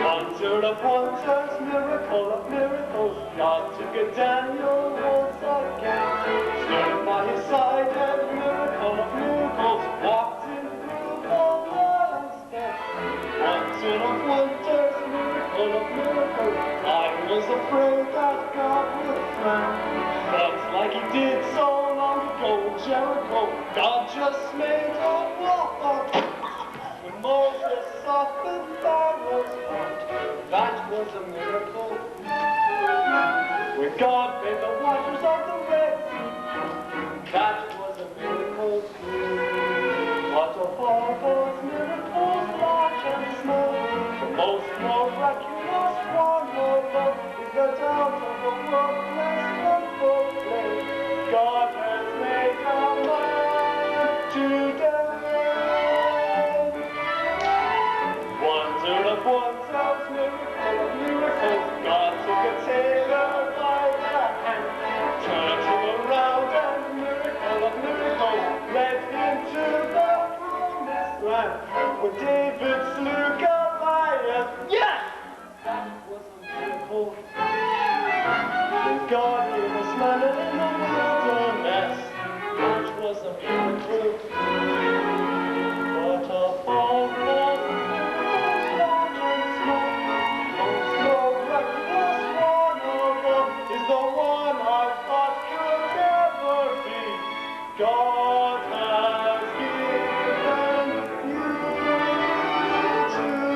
Wonder of wonders, miracle of miracles. God took a Daniel once again. Stood by his side and miracle of miracles. Walked in through the lion's den. Wonder of wonders, miracle of miracles. I was afraid that God would frown. But like he did so long ago in Jericho, God just made a wall. Moses softened Pharaoh's heart. That was a miracle. When God made the waters of the Red Sea, that was a miracle too. What of all those miracles, large and small, the most miraculous one of all is the doubt of a worthless, lump clay. God has made a man today. Wonder of wonders, miracle of miracles, God took a tailor by the hand, turned him around and miracle of miracles, led him to the promised land. When David slew Goliath, yes! That was a miracle. When God gave us manna in the wilderness, that was a miracle. What of all those miracles, large and small, most miraculous one of all is the one I thought could never be. God has given you to me.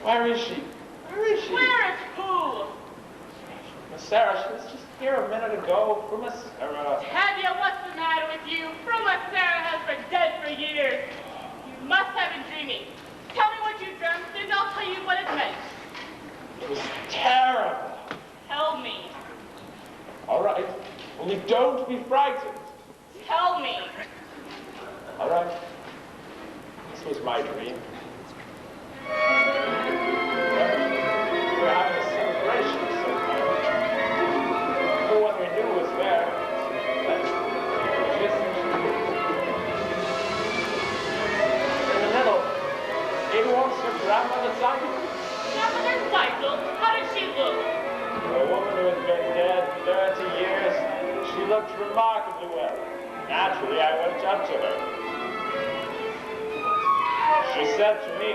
Where is she? Where is she? Where is who? Miss Sarah, she was just here a minute ago. For Miss Sarah. Tavia, what's the matter with you? Fruma Sarah has been dead for years. You must have been dreaming. Tell me what you dreamt, and I'll tell you what it meant. It was terrible. Tell me. All right. Only don't be frightened. Tell me. All right. This was my dream. We're having a celebration somewhere. No one we knew was there. Just in the middle, it walks her grandmother Tzeitel. Grandmother Tzeitel? How did she look? A woman who had been dead 30 years. She looked remarkably well. Naturally, I went up to her. She said to me,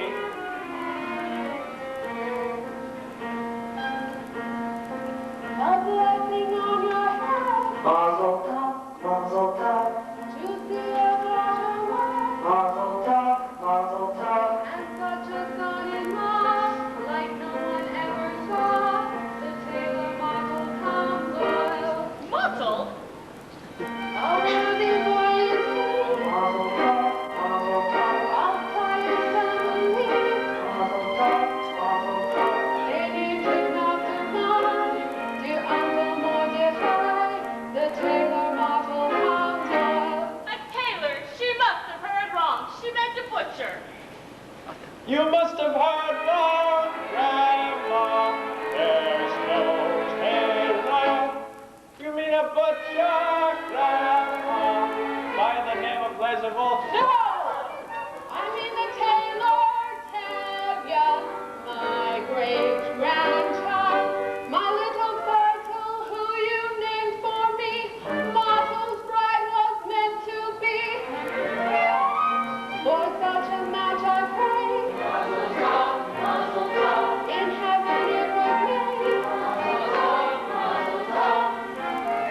a butcher, Grandma, by the name of Blazerville. No! I mean the tailor, Tevye, my great-grandchild, my little Tzeitel, who you named for me, Martel's bride was meant to be. For such a match I pray, in heaven it was made.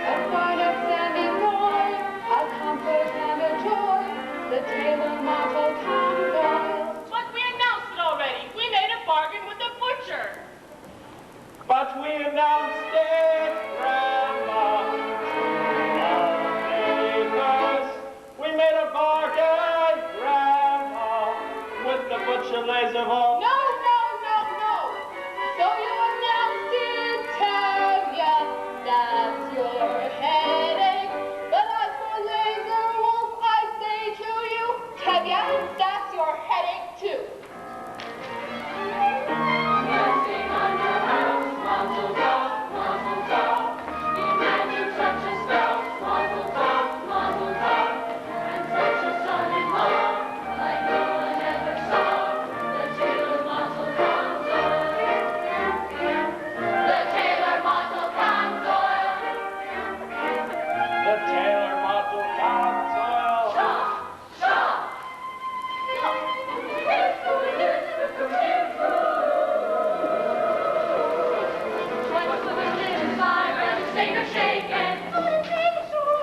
A bride of Sammy boy, a comfort and a joy, the tailor Martel Campbell. But we announced it already. We made a bargain with the butcher. But we announced it, Grandma, to our neighbors. We made a bargain, Grandma, with the butcher Blazerville. No, no, no, no. So you announced it, Tevye. That's your headache. But as for Laser Wolf, I say to you, Tevye, that's your headache too. The tailor Martel Campbell.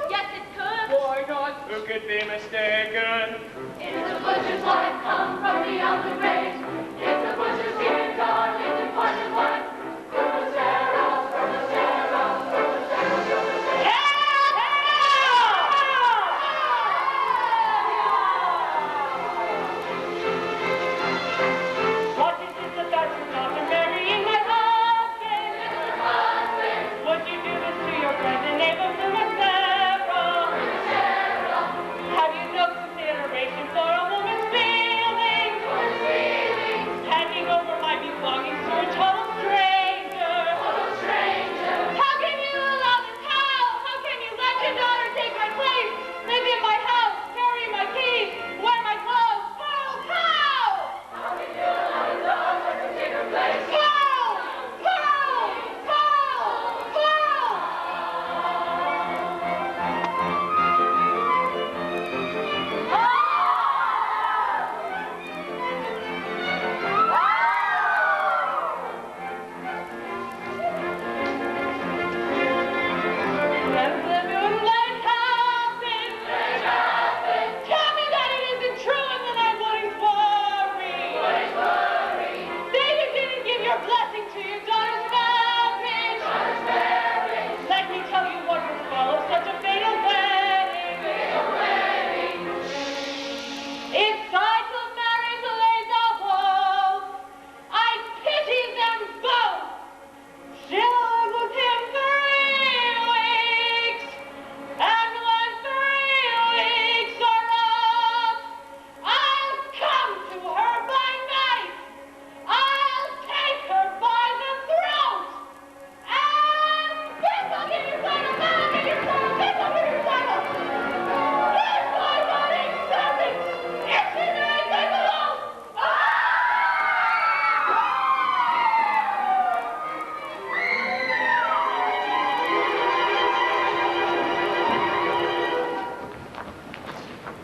Yes, it could. Why not? Who could be mistaken? If the butcher's life come from the ugly race, if the butcher's here, darling, departed life, What is it that that's not to marrying my husband? Would you do this to your friend and neighbor Sarah? Have you no consideration for a woman's feelings? Handing over my belongings to a total stranger. How can you allow this? How can you let your daughter take my place? Live in my house, carry my keys, wear my clothes? How? Let the moonlight happen. Tell me that it isn't true and then I wouldn't worry. Say you didn't give your blessing to your daughter's marriage. Let me tell you what would follow such a fatal wedding. If Tzeitel marries Eliza Wolf, I pity them both. She'll live with him 3 weeks, and when 3 weeks are up, I'll come to her by night. I'll take her by the throat, and pistol, give your Tzeitel, mama, give your Tzeitel, pistol, give your Tzeitel. Here's my wedding serpent. If she marries Eliza Wolf,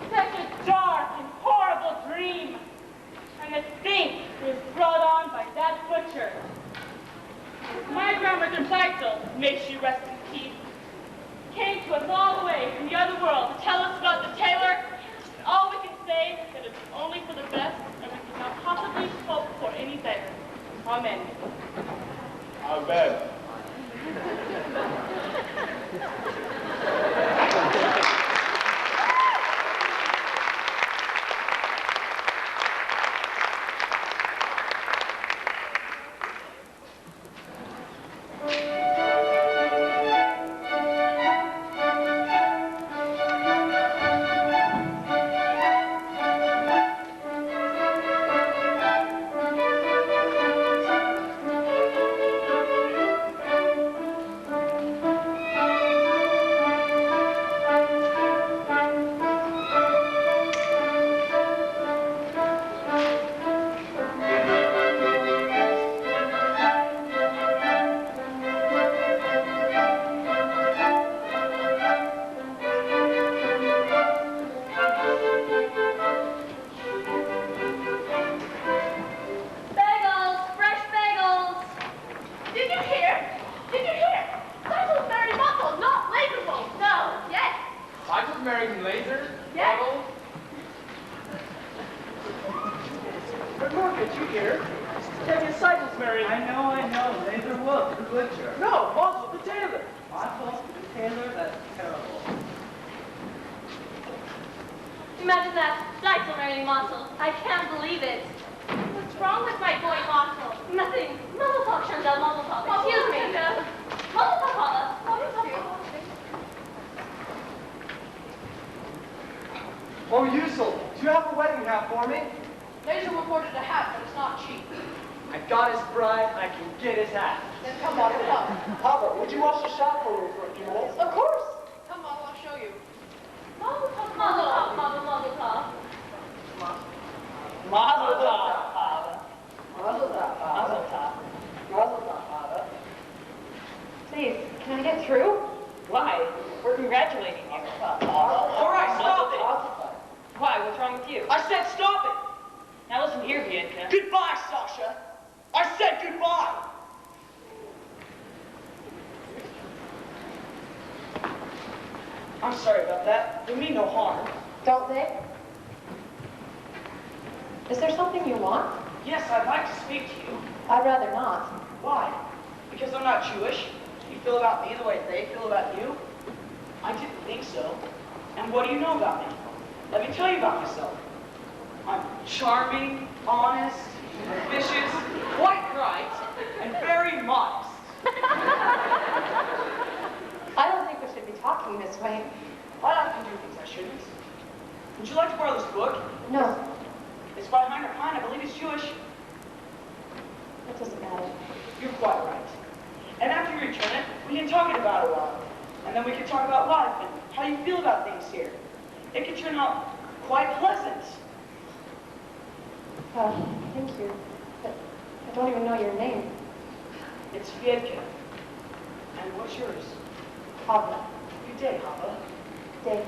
such a dark and horrible dream. And the stink was brought on by that butcher. My grandmother Tzeitel, may she rest in peace, came to us all the way from the other world to tell us about the tailor. And all we can say is that it's only for the best, and we cannot possibly hope for any better. Amen. Amen. Mary. I know. Laser Wolf, the butcher. No, Motzel the tailor. Motzel, the tailor, that's terrible. Imagine that. Tzeitel marrying Motzel. I can't believe it. What's wrong with my boy Motzel? Nothing. Mazel tov, Chantal, mazel tov. Excuse me. Mazel tov, Paula. Mazel tov. Oh, Yusel, do you have a wedding hat for me? Laser reported a hat, but it's not cheap. I got his bride, I can get his hat. Then come on, come. Papa, would you wash the shop for me for a few minutes? Of course. Come on, I'll show you. Mazel tov, mazel tov, mazel tov. Mazel tov, Papa. Mazel tov, Mazel tov. Mazel tov, Papa. Please, can I get through? Why? We're congratulating you. All right, stop it. Why? What's wrong with you? I said stop it. Now listen here, Bianca. Goodbye, Sasha. I said goodbye. I'm sorry about that. They mean no harm. Don't they? Is there something you want? Yes, I'd like to speak to you. I'd rather not. Why? Because I'm not Jewish? You feel about me the way they feel about you? I didn't think so. And what do you know about me? Let me tell you about myself. I'm charming, honest, ambitious, quite bright, and very modest. I don't think we should be talking this way. I often do things I shouldn't. Would you like to borrow this book? No, It's by Heinrich Heine. I believe he's Jewish. it doesn't matter. You're quite right. And after you return it, we can talk it about a while. And then we can talk about life and how you feel about things here. It could turn out quite pleasant. Thank you. But I don't even know your name. It's Hedgecock. And what's yours? Pavla. Good day, Hava. Dave.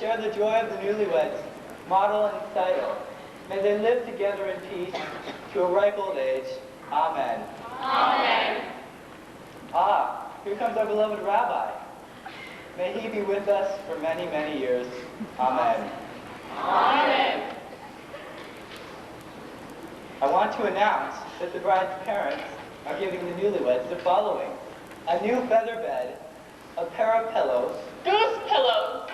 share the joy of the newlyweds, Model and Tzeitel. May they live together in peace to a ripe old age. Amen. Amen. Ah, here comes our beloved rabbi. May he be with us for many, many years. Amen. Amen. I want to announce that the bride's parents are giving the newlyweds the following: a new feather bed, a pair of pillows, Goose pillows.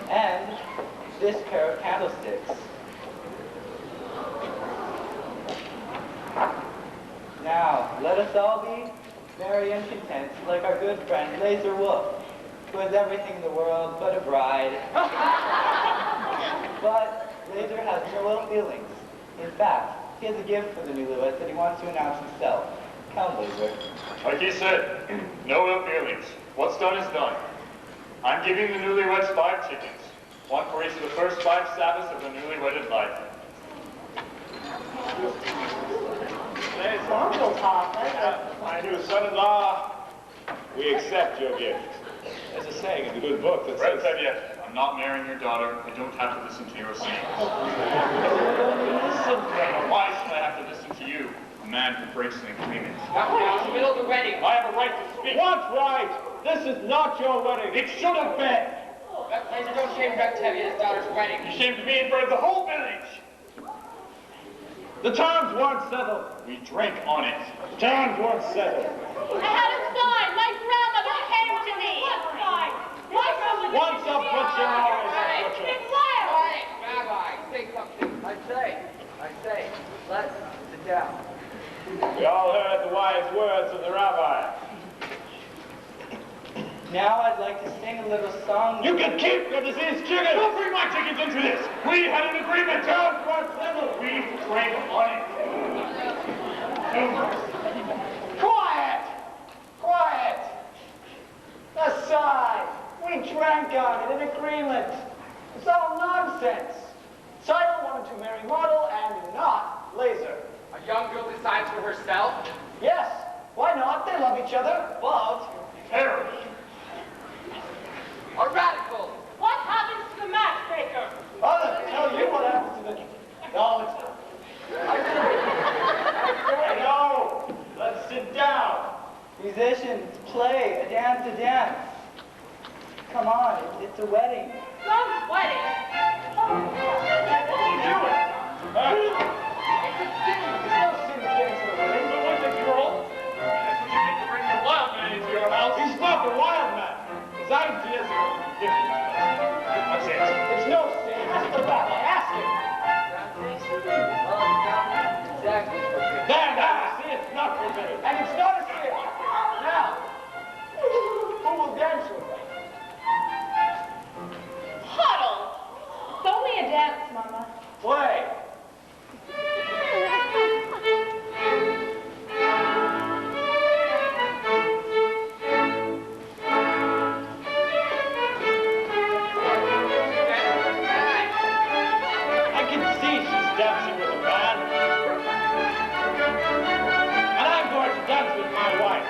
and this pair of candlesticks. Now, let us all be merry and content like our good friend Laser Wolf, who has everything in the world but a bride. But Laser has no ill feelings. In fact, he has a gift for the newlyweds that he wants to announce himself. Come, Laser. Like he said, no ill feelings. What's done is done. I'm giving the newlyweds 5 chickens, one for each of the first 5 Sabbaths of the newly wedded life. My new son-in-law, we accept your gift. There's a saying in the good book that says... I'm not marrying your daughter. I don't have to listen to your sayings. Why should I have to listen to you, a man who breaks an agreement? Now, in the middle of the wedding. I have a right to speak. What right? This is not your wedding. It should have been. That place don't shame Rex to have his daughter's wedding. You shame to me in front of the whole village. The terms weren't settled. We drank on it. The terms weren't settled. I had a sign. My grandmother came to me. What sign? My grandmother Once a butcher, always a butcher. It's wild. Quiet, Rabbi, say something. I say, let's sit down. We all heard the wise words of the rabbi. Now I'd like to sing a little song. You can keep your diseased chickens! Don't bring my chickens into this! We had an agreement! Terms weren't settled! We drank on it! Quiet! Quiet! Aside! We drank on it in agreement. It's all nonsense. Tzeitel wanted to marry Model and not Laser. A young girl decides for herself. Yes, why not? They love each other, but... Perish! A radical. What happens to the matchmaker? I'll tell you what happens to the... No, it's not. I know. Let's sit down. Musicians, play, a dance. Come on, it's a wedding. Some wedding. What are you doing? It's a sin. There's no sin in getting to a wedding. But with a girl? That's what you think to bring the wild man into your house. He's not the wild man. His ideas are different. That's it. It's no sin. Ask the rabbi. Ask him. Exactly. There, see, it's not forbidden. And it's not a sin. Now, who will dance with me? Huddle. It's only a dance, Mama. Play. I can see she's dancing with a man. And I'm going to dance with my wife.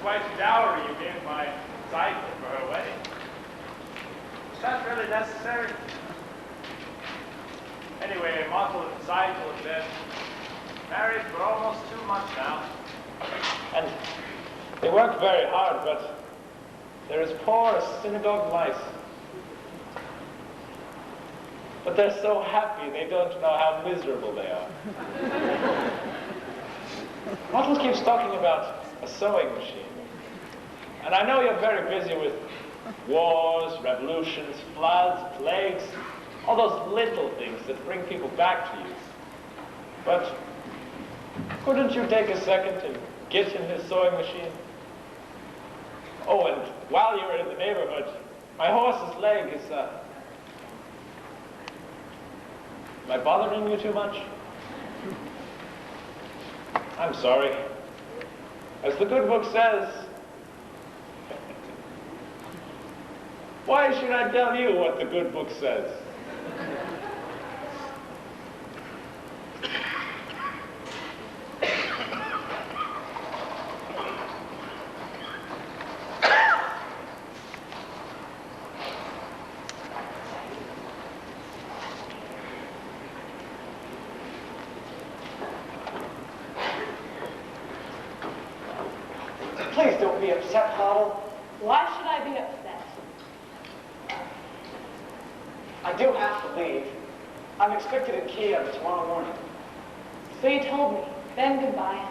quite a dowry you gave my Tzeitel for her wedding. Is that really necessary? Anyway, Montel and Tzeitel have been married for almost 2 months now. And they work very hard, but they're as poor as synagogue mice. But they're so happy, they don't know how miserable they are. Montel keeps talking about a sewing machine. And I know you're very busy with wars, revolutions, floods, plagues, all those little things that bring people back to you. But couldn't you take a second and get in his sewing machine? Oh, and while you're in the neighborhood, my horse's leg is, am I bothering you too much? I'm sorry. As the good book says, why should I tell you what the good book says? Please don't be upset, Hoddle. Why should I be upset? I do have to leave. I'm expected in Kiev tomorrow morning. So you told me. Then goodbye.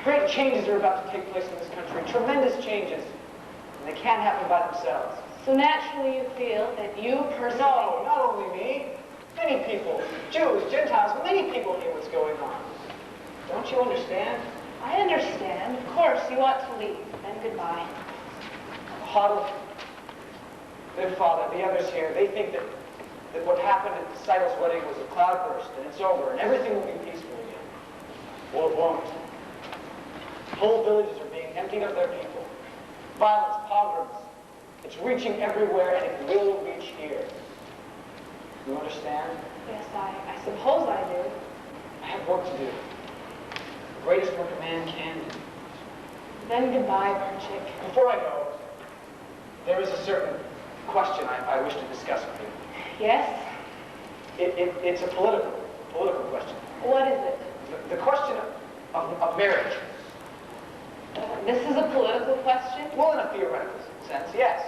Great changes are about to take place in this country. Tremendous changes. And they can't happen by themselves. So naturally you feel that you personally... No, not only me. Many people. Jews, Gentiles, many people hear what's going on. Don't you understand? I understand. Of course, you want to leave. Then goodbye. Hoddle, their father, the others here, they think that what happened at Tzeitel's wedding was a cloudburst, and it's over, and everything will be peaceful again. Well, it won't. Whole villages are being emptied of their people. Violence, pogroms. It's reaching everywhere, and it will reach here. You understand? Yes, I suppose I do. I have work to do. The greatest work a man can do. Then goodbye, Perchik. Before I go, there is a certain question I wish to discuss with you. Yes? It's a political question. What is it? The question of marriage. This is a political question? Well, in a theoretical sense, yes.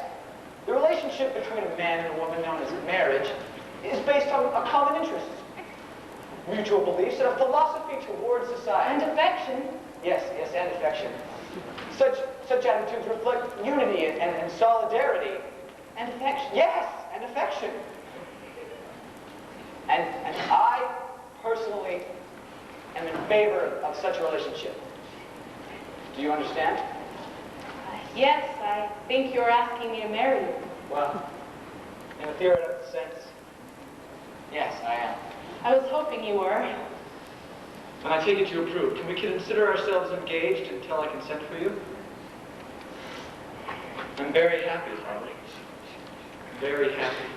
The relationship between a man and a woman known as marriage is based on a common interest, mutual beliefs, and a philosophy towards society. And affection. Yes, and affection. Such attitudes reflect unity and solidarity. And affection. Yes, and affection. And I, personally, am in favor of such a relationship. Do you understand? Yes, I think you're asking me to marry you. Well, in a theoretical sense, yes, I am. I was hoping you were. And I take it you approve. Can we consider ourselves engaged until I consent for you? I'm very happy, Harley. Very happy.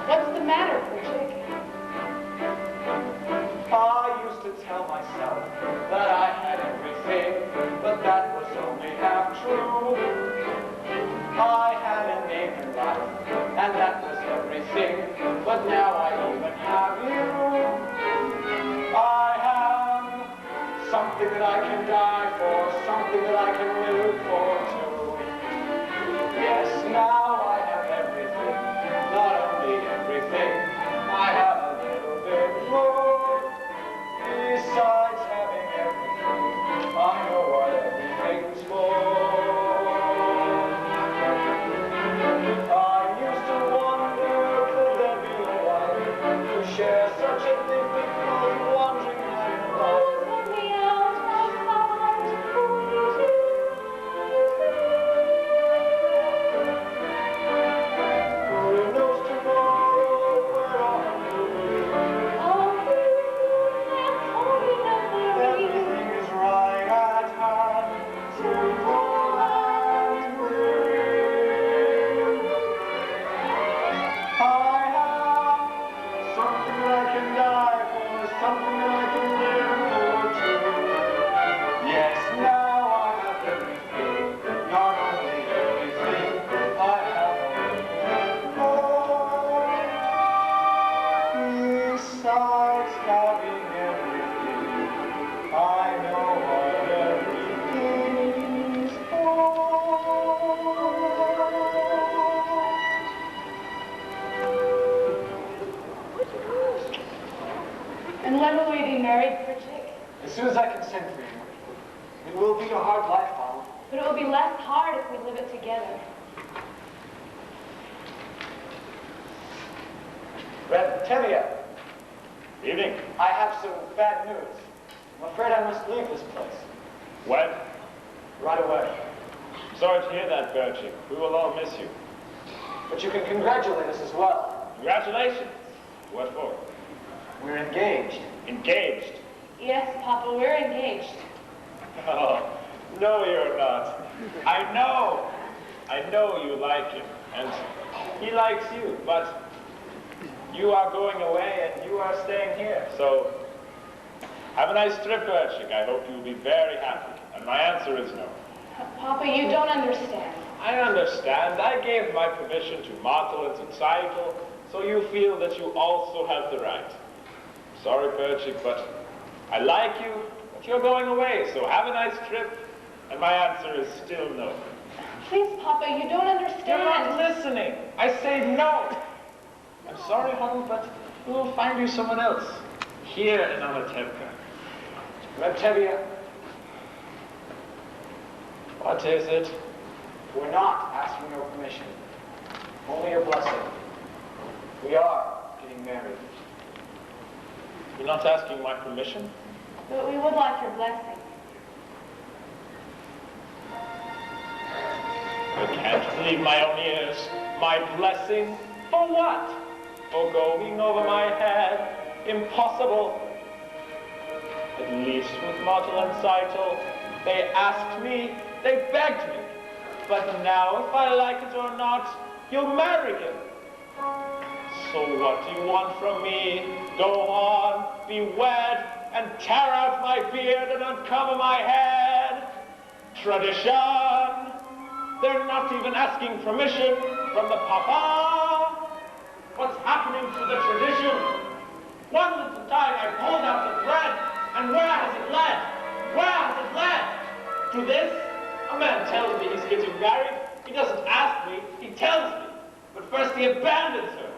What's the matter, Perchik? I used to tell myself that I had everything, but that was only half true. I had a name in life, and that was everything, but now I even have you. I have something that I can die for, something that I can live for too. Yes, now I have everything, not only everything, I have a little bit more. Besides having everything, I know what everything's for. I used to wonder, could there be a wife who shares such a thing because wandering night and life? Who knows tomorrow where I'll be? Everything is right at hand, simple and real. I have something I can die And when will we be married, Pritchett? As soon as I consent for you. It will be a hard life, Paul. But it will be less hard if we live it together. Tevye, Evening. I have some bad news. I'm afraid I must leave this place. When? Right away. Sorry to hear that, Berchik. We will all miss you. But you can congratulate us as well. Congratulations. What for? We're engaged. Engaged? Yes, Papa, we're engaged. Oh, no, you're not. I know you like him, and he likes you, but you are going away and you are staying here. So, have a nice trip, Berchik. I hope you'll be very happy. And my answer is no. Papa, you don't understand. I understand. I gave my permission to Martel and to Tzeitel, so you feel that you also have the right. Sorry, Berchik, but I like you, but you're going away, so have a nice trip. And my answer is still no. Please, Papa, you don't understand. You're not listening. I say no. I'm sorry, honey, but we will find you someone else. Here in Anatevka. Tevye, What is it? we're not asking your permission. Only your blessing. We are getting married. You're not asking my permission? But we would like your blessing. I can't believe my own ears. My blessing? For what? For going over my head? Impossible. At least with Martel and Tzeitel, they asked me, they begged me. But now, if I like it or not, you'll marry him. So what do you want from me? Go on, be wed, and tear out my beard and uncover my head? Tradition! They're not even asking permission from the papa. What's happening to the tradition? One little time I pulled out the thread, and where has it led? Where has it led? To this? A man tells me he's getting married. He doesn't ask me, he tells me. But first he abandons her.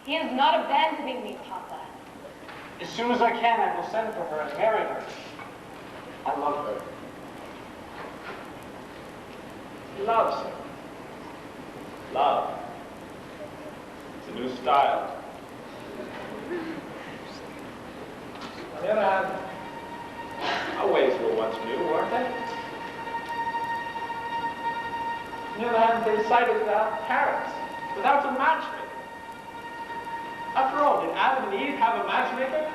He is not abandoning me, Papa. As soon as I can, I will send for her and marry her. I love her. He loves her. Love. It's a new style. On the other hand, our ways were once new, weren't they? On the other hand, they decided without parents, without a matchmaker. After all, did Adam and Eve have a matchmaker?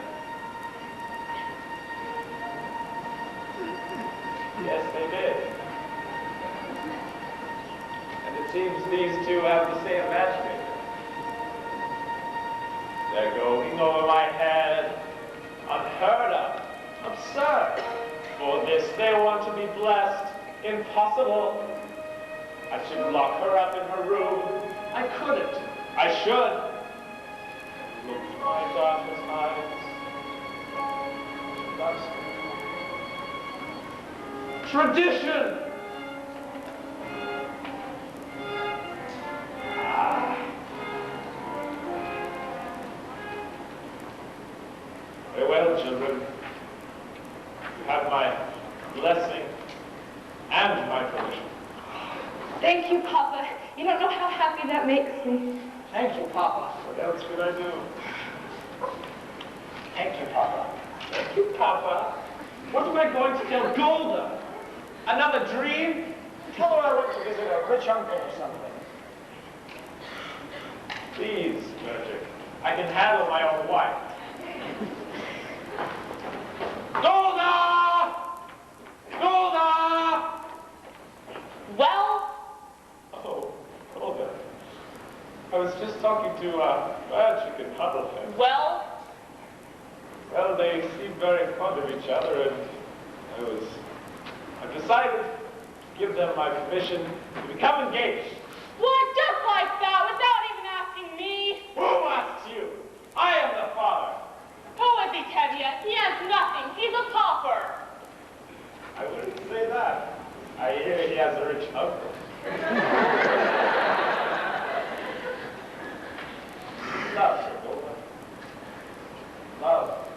Yes, they did. And it seems these two have the same matchmaker. They're going over my head. Unheard of. Absurd. For this they want to be blessed. Impossible. I should lock her up in her room. I couldn't. I should. Look to my daughter's eyes. She loves me. Tradition! Very well, children. You have my blessing and my permission. Thank you, Papa. You don't know how happy that makes me. Thank you, Papa. What else could I do? Thank you, Papa. Thank you, Papa. What am I going to tell Golda? Another dream? Tell her I went to visit a rich uncle or something. Please, Berchik. I can handle my own wife. Golda! Golda! Well, Oh, Golda. I was just talking to Berchik and Huddlefin. well, Well, they seem very fond of each other, and I've decided to give them my permission to become engaged. What, just like that, without even asking me? Who asked you? I am the father. Who is he, Tevye? He has nothing. He's a pauper. I wouldn't say that. I hear he has a rich uncle. Love, Sir Golda. Love.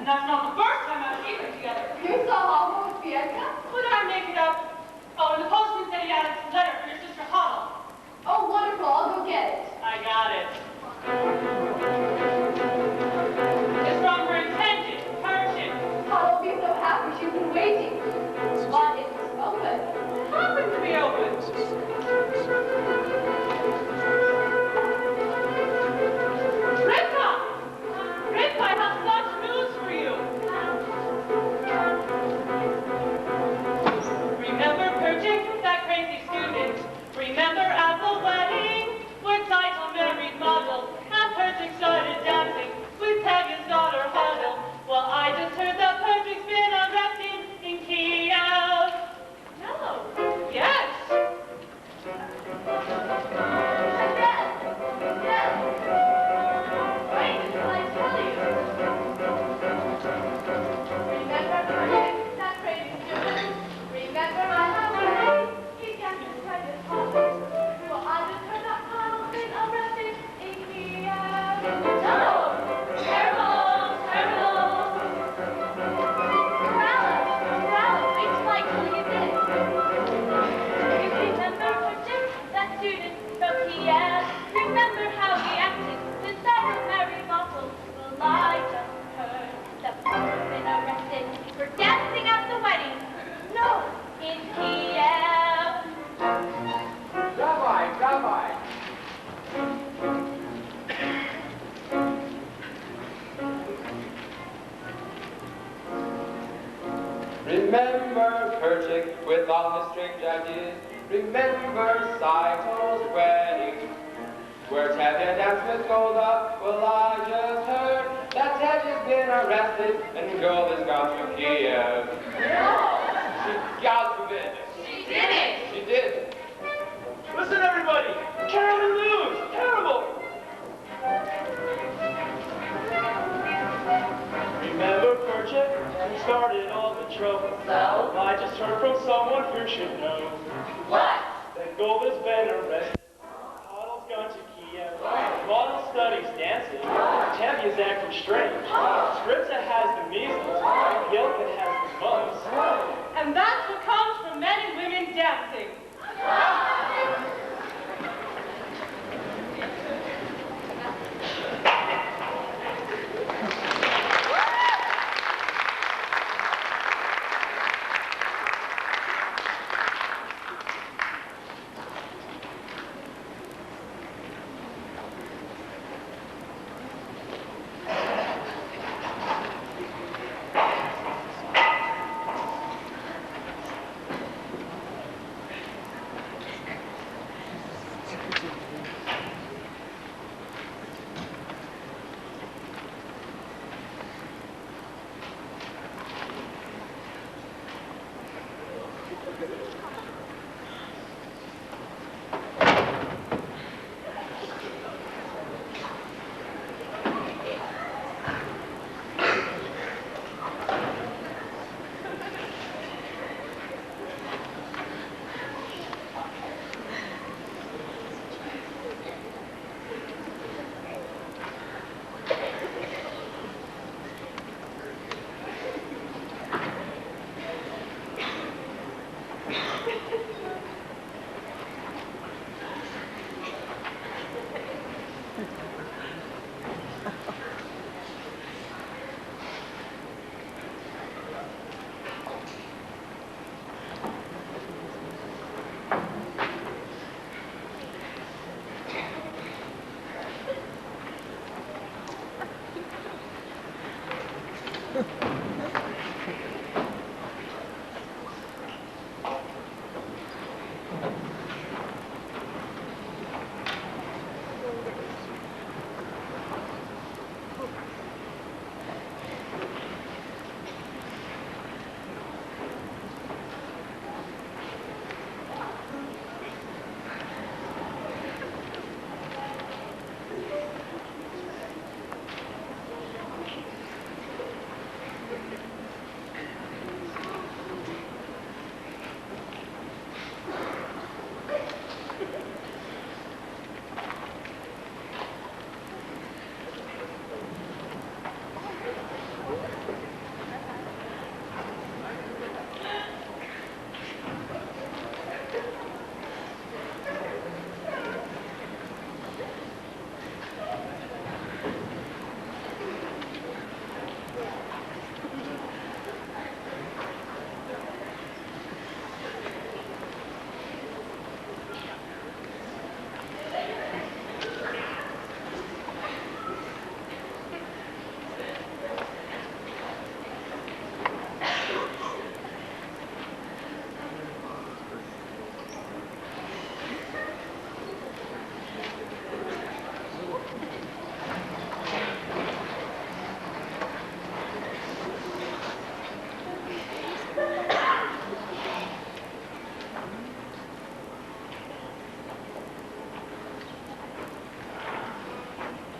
And that's not the first time I've seen them together. You saw Homo with Bianca? Could I make it up? Oh, and the postman said he had a letter for your sister Huddle. Oh, wonderful. I'll go get it. I got it. It's from her intended, Persian. Huddle will be so happy. She's been waiting. But it's open. It happened to be open. Ripka, I have such news for you. Remember Perchik, that crazy student? Remember at the wedding where Tzeitel married Model and Perchik started dancing with Tevye's daughter Huddle? Well, I just heard that Perchik's been arrested in Kiev. No. Yes. Remember how he acted when Tzeitel married Model? Well, I just heard that Model been arrested for dancing at the wedding. No, in Kiev. Rabbi. Remember Perchik with all his strange ideas. Remember Tzeitel's wedding, where Tevye danced with Golda. Well, I just heard that Tevye's been arrested and Golda's gone to Kiev. No. God forbid. She did it. She did. Listen, everybody! Terrible news! Terrible! Remember Perchik? He started all the trouble. So? I just heard from someone who should know What? that Golda's been arrested. Huddle's gone to Kiev. Model studies dancing. Tevye's acting strange. Skripta has the measles. Yelkin has the mumps. And that's what comes from men and women dancing.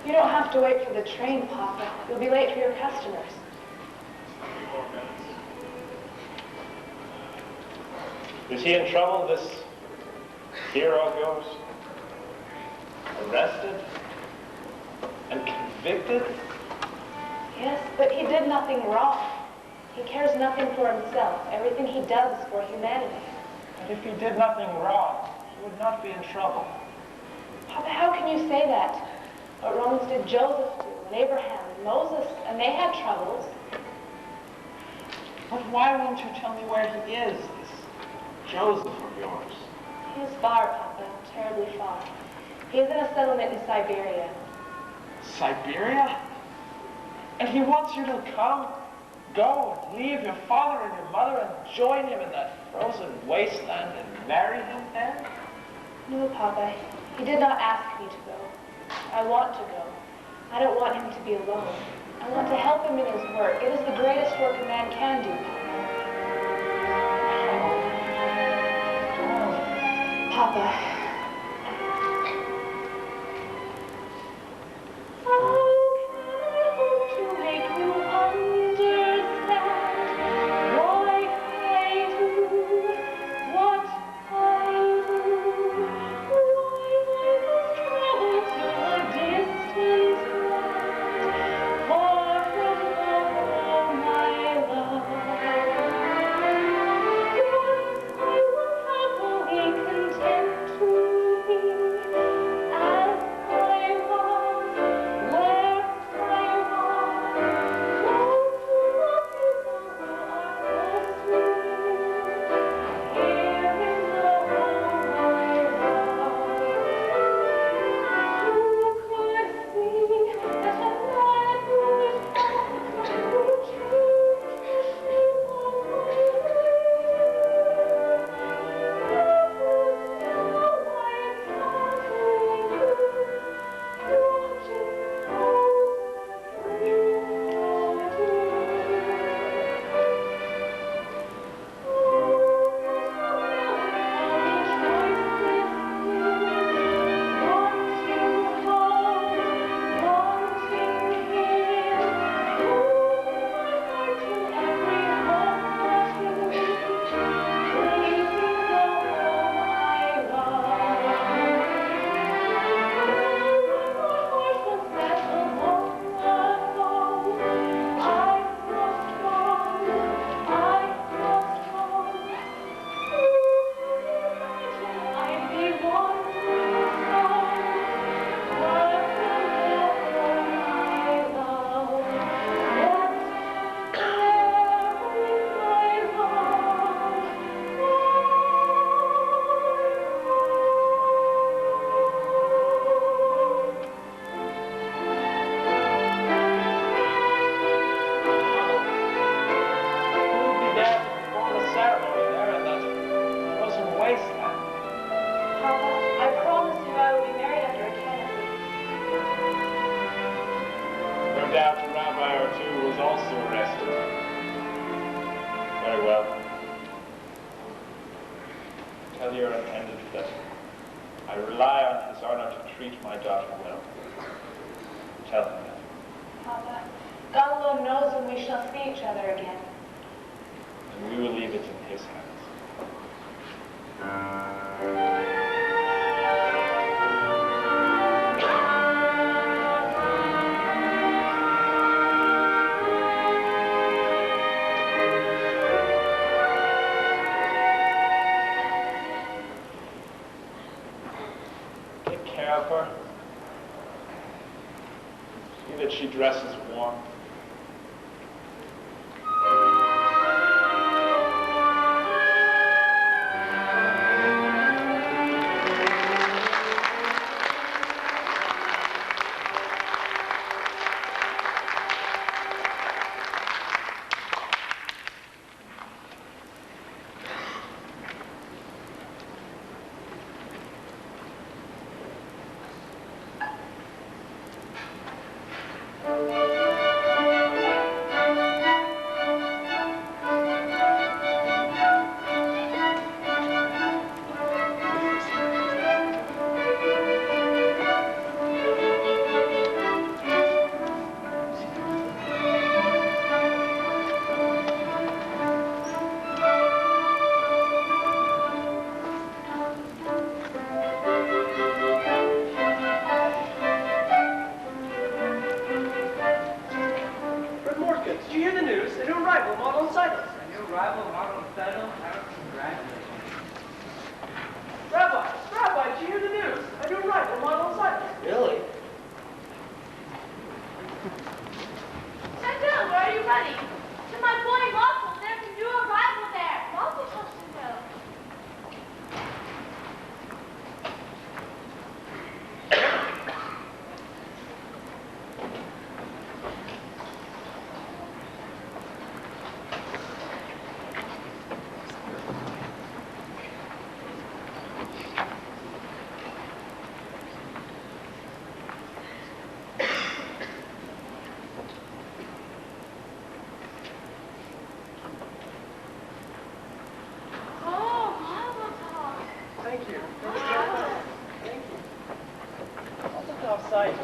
You don't have to wait for the train, Papa. You'll be late for your customers. Is he in trouble, this hero of yours? Arrested? And convicted? Yes, but he did nothing wrong. He cares nothing for himself. Everything he does is for humanity. And if he did nothing wrong, he would not be in trouble. Papa, how can you say that? What wrongs did Joseph do, and Abraham, and Moses, and they had troubles. But why won't you tell me where he is, this Joseph of yours? He is far, Papa, terribly far. He is in a settlement in Siberia. Siberia? And he wants you to go and leave your father and your mother and join him in that frozen wasteland and marry him there? No, Papa, he did not ask me to go. I want to go. I don't want him to be alone. I want to help him in his work. It is the greatest work a man can do, Papa. Papa. Content to dear intended that I rely on his honor to treat my daughter well. Tell him that. Papa, God alone knows when we shall see each other again. And we will leave it in his hands. Take care of her. See that she dresses warm.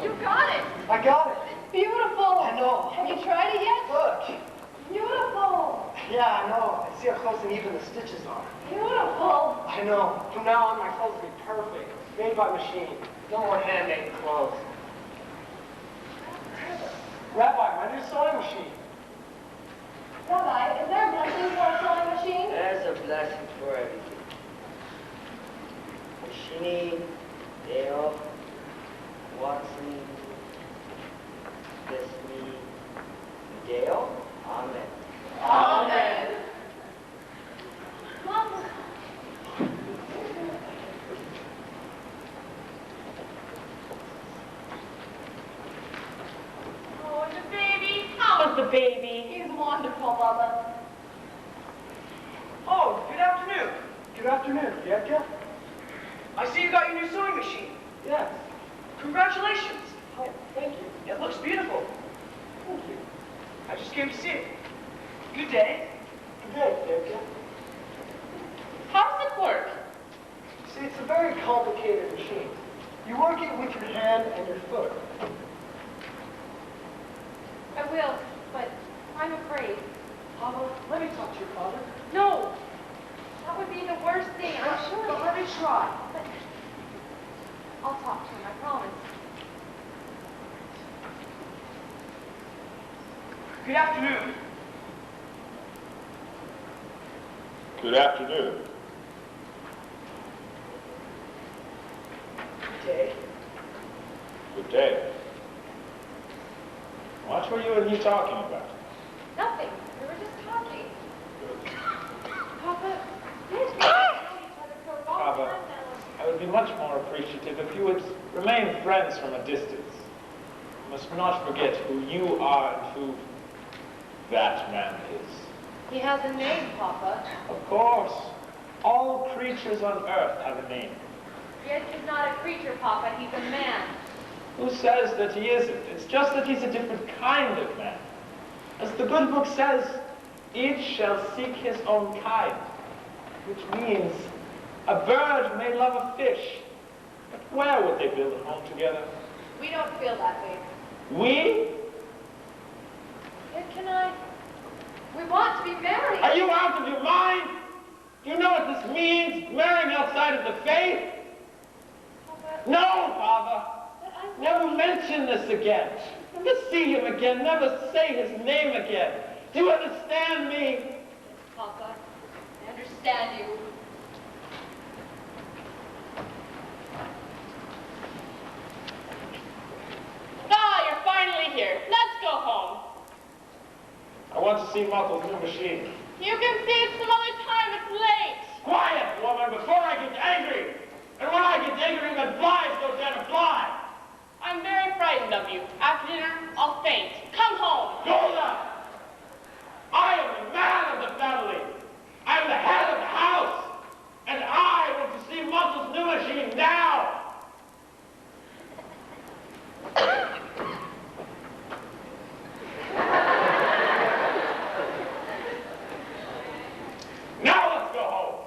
You got it. I got it. Beautiful. I know. Have you tried it yet? Look. Beautiful. Yeah, I know. I see how close and even the stitches are. Beautiful. I know. From now on, my clothes will be perfect. Made by machine. No more handmade clothes. Rabbi, my new sewing machine. Rabbi, is there a blessing for a sewing machine? There's a blessing for everything. Machining, Deo, Watson, Destiny, Deo, Amen. Amen. Mama. Oh, and the baby. How is the baby? He's wonderful, Bubba. Oh, good afternoon. Good afternoon, Yedka. I see you got your new sewing machine. Yes. Congratulations. Oh, thank you. It looks beautiful. Thank you. I just came to see it. Good day. Good day, Yedka. How does it work? See, it's a very complicated machine. You work it with your hand and your foot. I will, but I'm afraid. Papa, let me talk to your father. No. That would be the worst thing, I'm sure. But let me try. But I'll talk to him, I promise. Good afternoon. Good afternoon. Good day. Good day. What were you and he talking about? Nothing. We were just talking. Papa, we've known each other for a long Papa, time now. I would be much more appreciative if you would remain friends from a distance. You must not forget who you are and who that man is. He has a name, Papa. Of course, all creatures on earth have a name. Yet he's not a creature, Papa. He's a man. Who says that he isn't? It's just that he's a different kind of man. As the good book says, each shall seek his own kind, which means A bird may love a fish, but where would they build a home together? We don't feel that way. We? Yet can I? We want to be married. Are you out of your mind? Do you know what this means, marrying outside of the faith? No, Father. Never mention this again. Never see him again. Never say his name again. Do you understand me? Papa, I understand you. Ah, you're finally here. Let's go home. I want to see Martha's new machine. You can see it some other time. It's late. Quiet, woman, before I get angry. And when I get angry, when flies go down a fly. I'm very frightened of you. After dinner, I'll faint. Come home. Golda! I am the man of the family. I'm the head of the house. And I want to see Martha's new machine now. Now let's go home.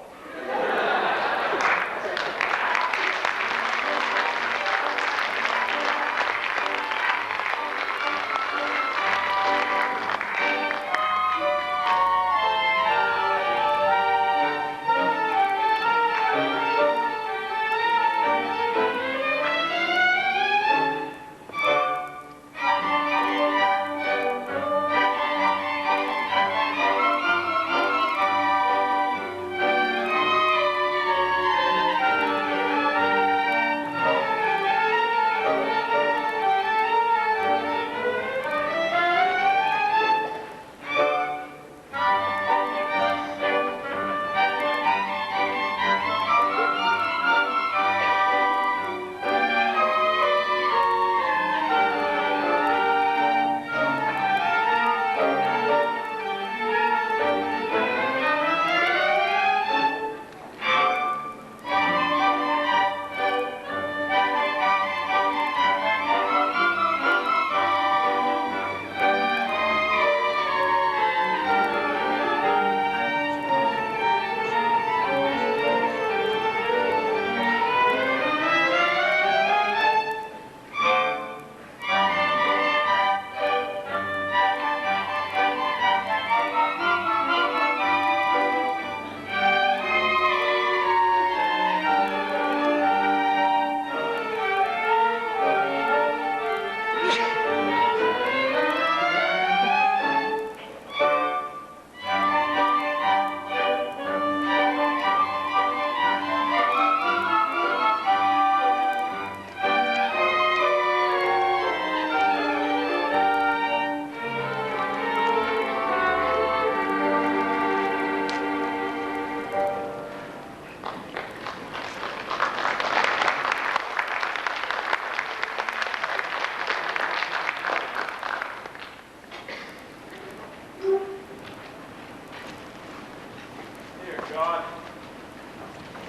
God.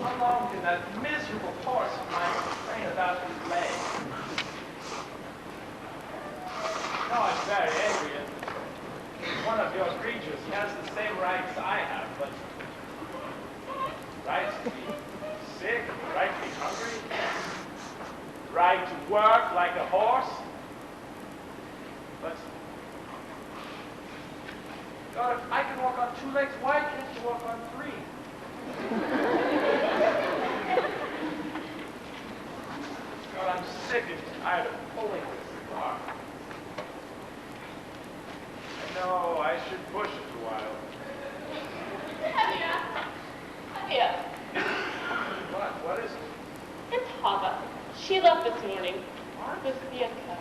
How long can that miserable horse of mine complain about his leg? No, I'm very angry, and one of your creatures has the same rights I have, but right to be sick, right to be hungry, right to work like a horse. But God, if I can walk on 2 legs, why can't you walk on 3? God, I'm sick and tired of pulling this car. I know I should push it a while. Heavier. What is it? It's Hava. She left this morning. With Bianca.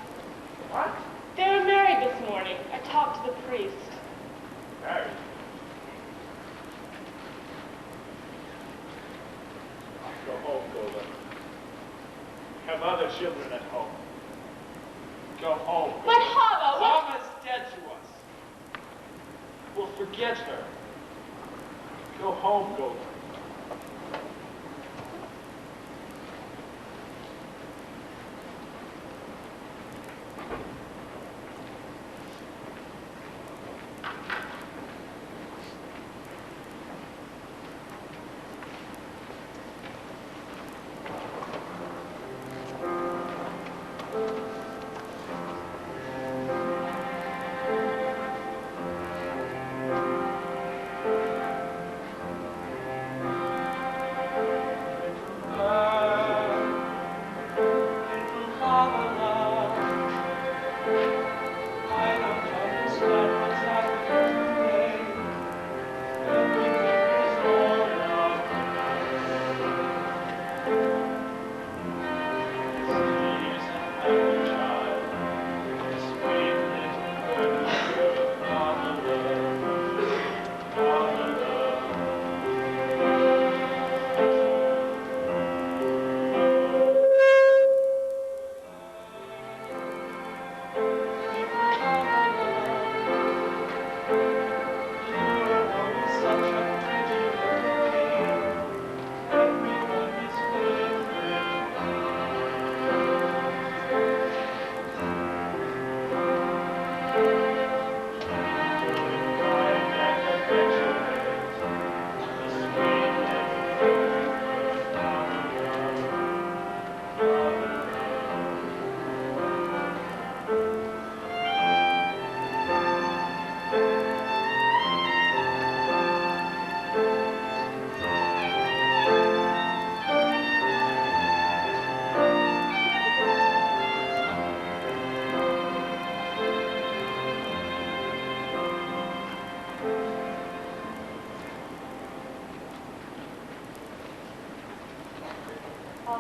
What? They were married this morning. I talked to the priest. Married? Go home, Golda. Have other children at home. Go home. But Hava, what? Hava's dead to us. We'll forget her. Go home, Golda.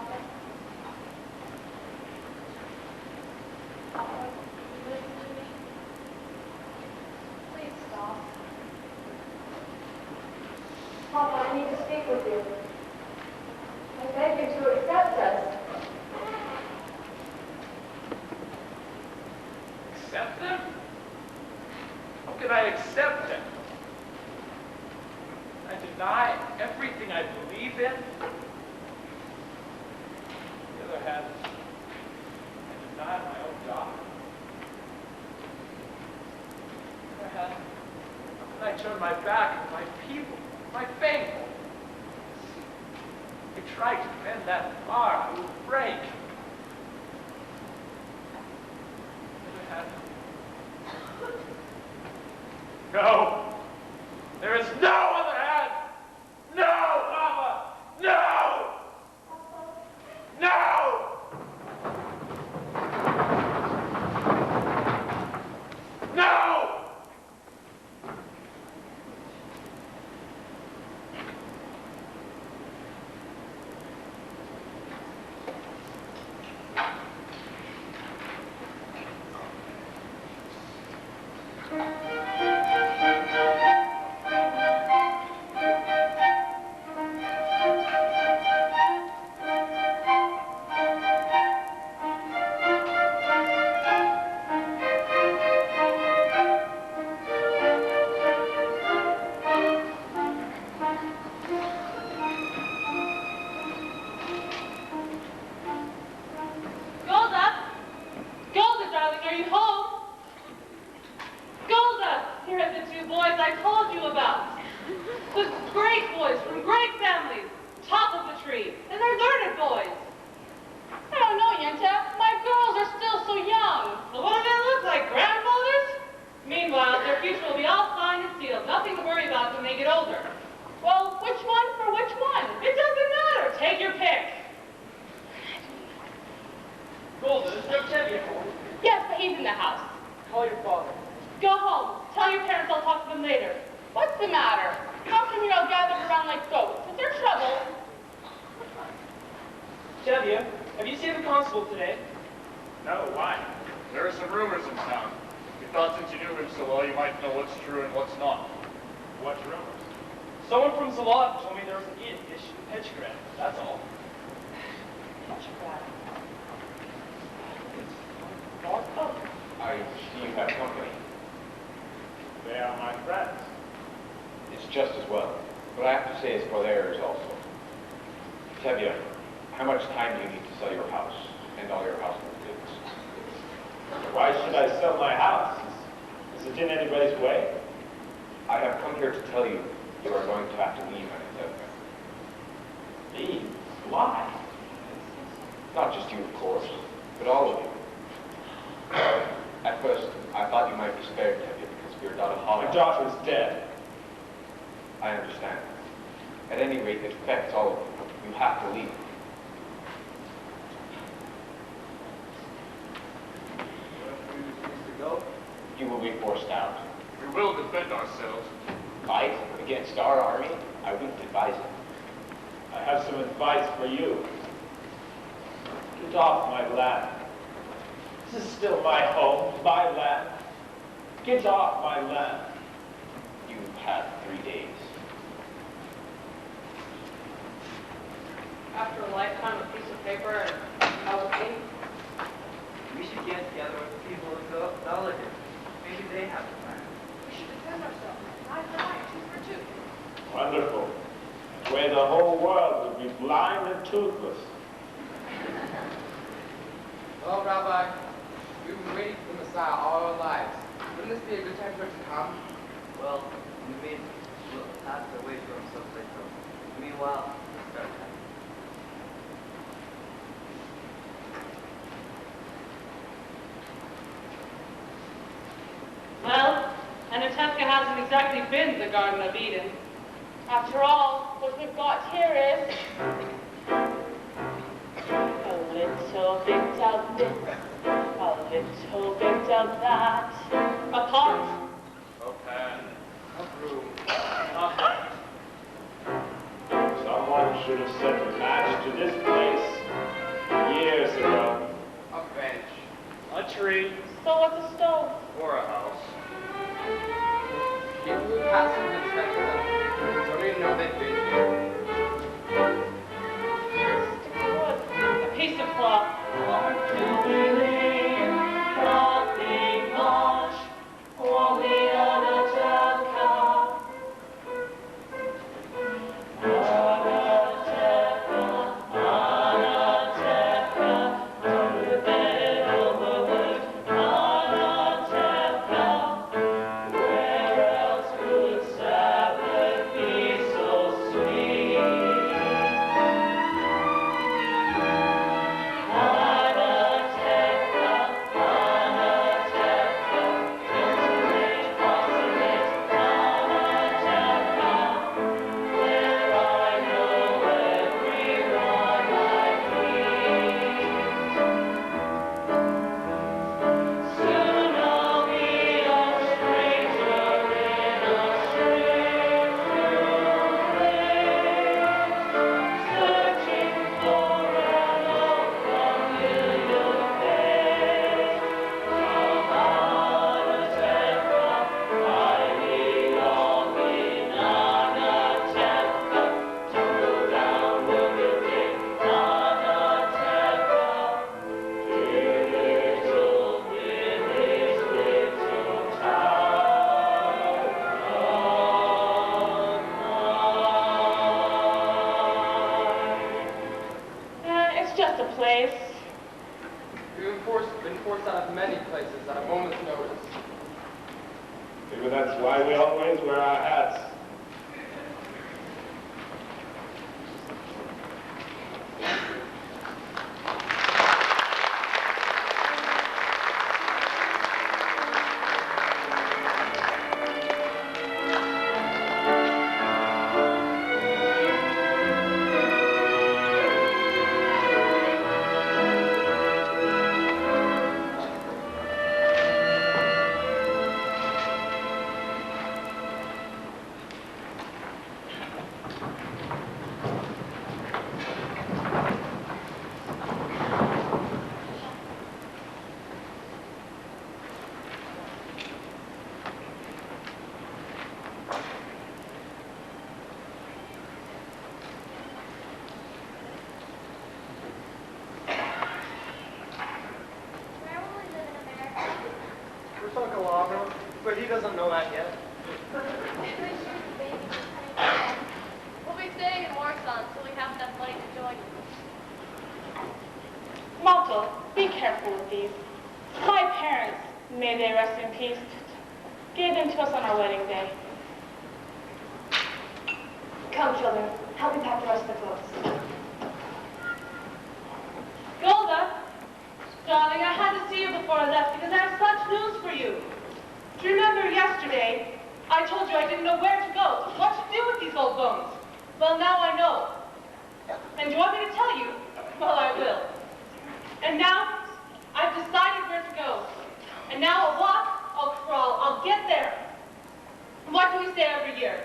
Papa? Papa, listen to me. Please stop. Papa, I need to speak with you. I beg you to accept us. Accept them? How can I accept them? I deny everything I believe in. On the other hand, I deny my own God. On the other hand, how can I turn my back on my people, my faithful? If I try to bend that far, I will break. On the other hand, no! There is no other hand! No, Mama! No! No! No! Golda! Golda, darling, are you home? Golda! Here are the two boys I told you about. The great boys from great families, top of the tree, and they're learned boys. I don't know, Yenta. My girls are still so young. Well, what do they look like, grandfathers? Meanwhile, their future will be all signed and sealed. Nothing to worry about when they get older. Well, which one for which one? It doesn't matter. Take your pick. Golda, is Tevye home? Yes, but he's in the house. Call your father. Go home. Tell your parents I'll talk to them later. What's the matter? How come you're all gathered around like goats? Is there trouble? Tevye, have you seen the constable today? No, why? There are some rumors in town. We thought since you knew him so well, you might know what's true and what's not. What rumors? Someone from Zalot told me there was an Ian issue in Hedgecock. That's all. I see you have company. They are my friends. It's just as well. But I have to say it's for theirs also. Tevye, how much time do you need to sell your house and all your household goods? Why should I sell my house? Is it in anybody's way? I have come here to tell you you are going to have to leave Anatevka. Leave? Why? Not just you, of course, but all of you. At first, I thought you might be spared, Tevye, because of your daughter Holly. My daughter is dead. I understand. At any rate, it affects all of you. You have to leave. You will be forced out. We will defend ourselves. Fight against our army? I wouldn't advise it. I have some advice for you. Get off my land. This is still my home, my land. Get off my land. You have 3 days. After a lifetime of piece of paper and publishing, We should get together with the people of Zalot. Maybe they have a plan. We should defend ourselves. Eye for eye, tooth for tooth. Wonderful. That way the whole world would be blind and toothless. Well, Rabbi, we've been waiting for the Messiah all our lives. Wouldn't this be a good time for it to come? Well, you mean we'll have to wait for him someplace else. Meanwhile, let's start time. well, Anatevka hasn't exactly been the Garden of Eden. After all, what we've got here is a little bit of this, a little bit of that, a pot, A pan, a broom, Someone should have set a match to this place years ago. A bench. A tree. So what's a stove? Or a house. People who pass through the Tzeitel don't even know they've been here. Sticky wood. A piece of cloth. Been forced out of many places at a moment's notice. Maybe that's why we always wear our hats. But he doesn't know that yet. We'll be staying in Warsaw until we have enough money to join you. Malta, be careful with these. My parents, may they rest in peace, gave them to us on our wedding day. Come, children. Help me pack the rest of the clothes. Golda, darling, I had to see you before I left because I have such news for you. Do you remember yesterday, I told you I didn't know where to go, what to do with these old bones? Well, now I know. And do you want me to tell you? Well, I will. And now, I've decided where to go. And now I'll walk, I'll crawl, I'll get there. And what do we say every year?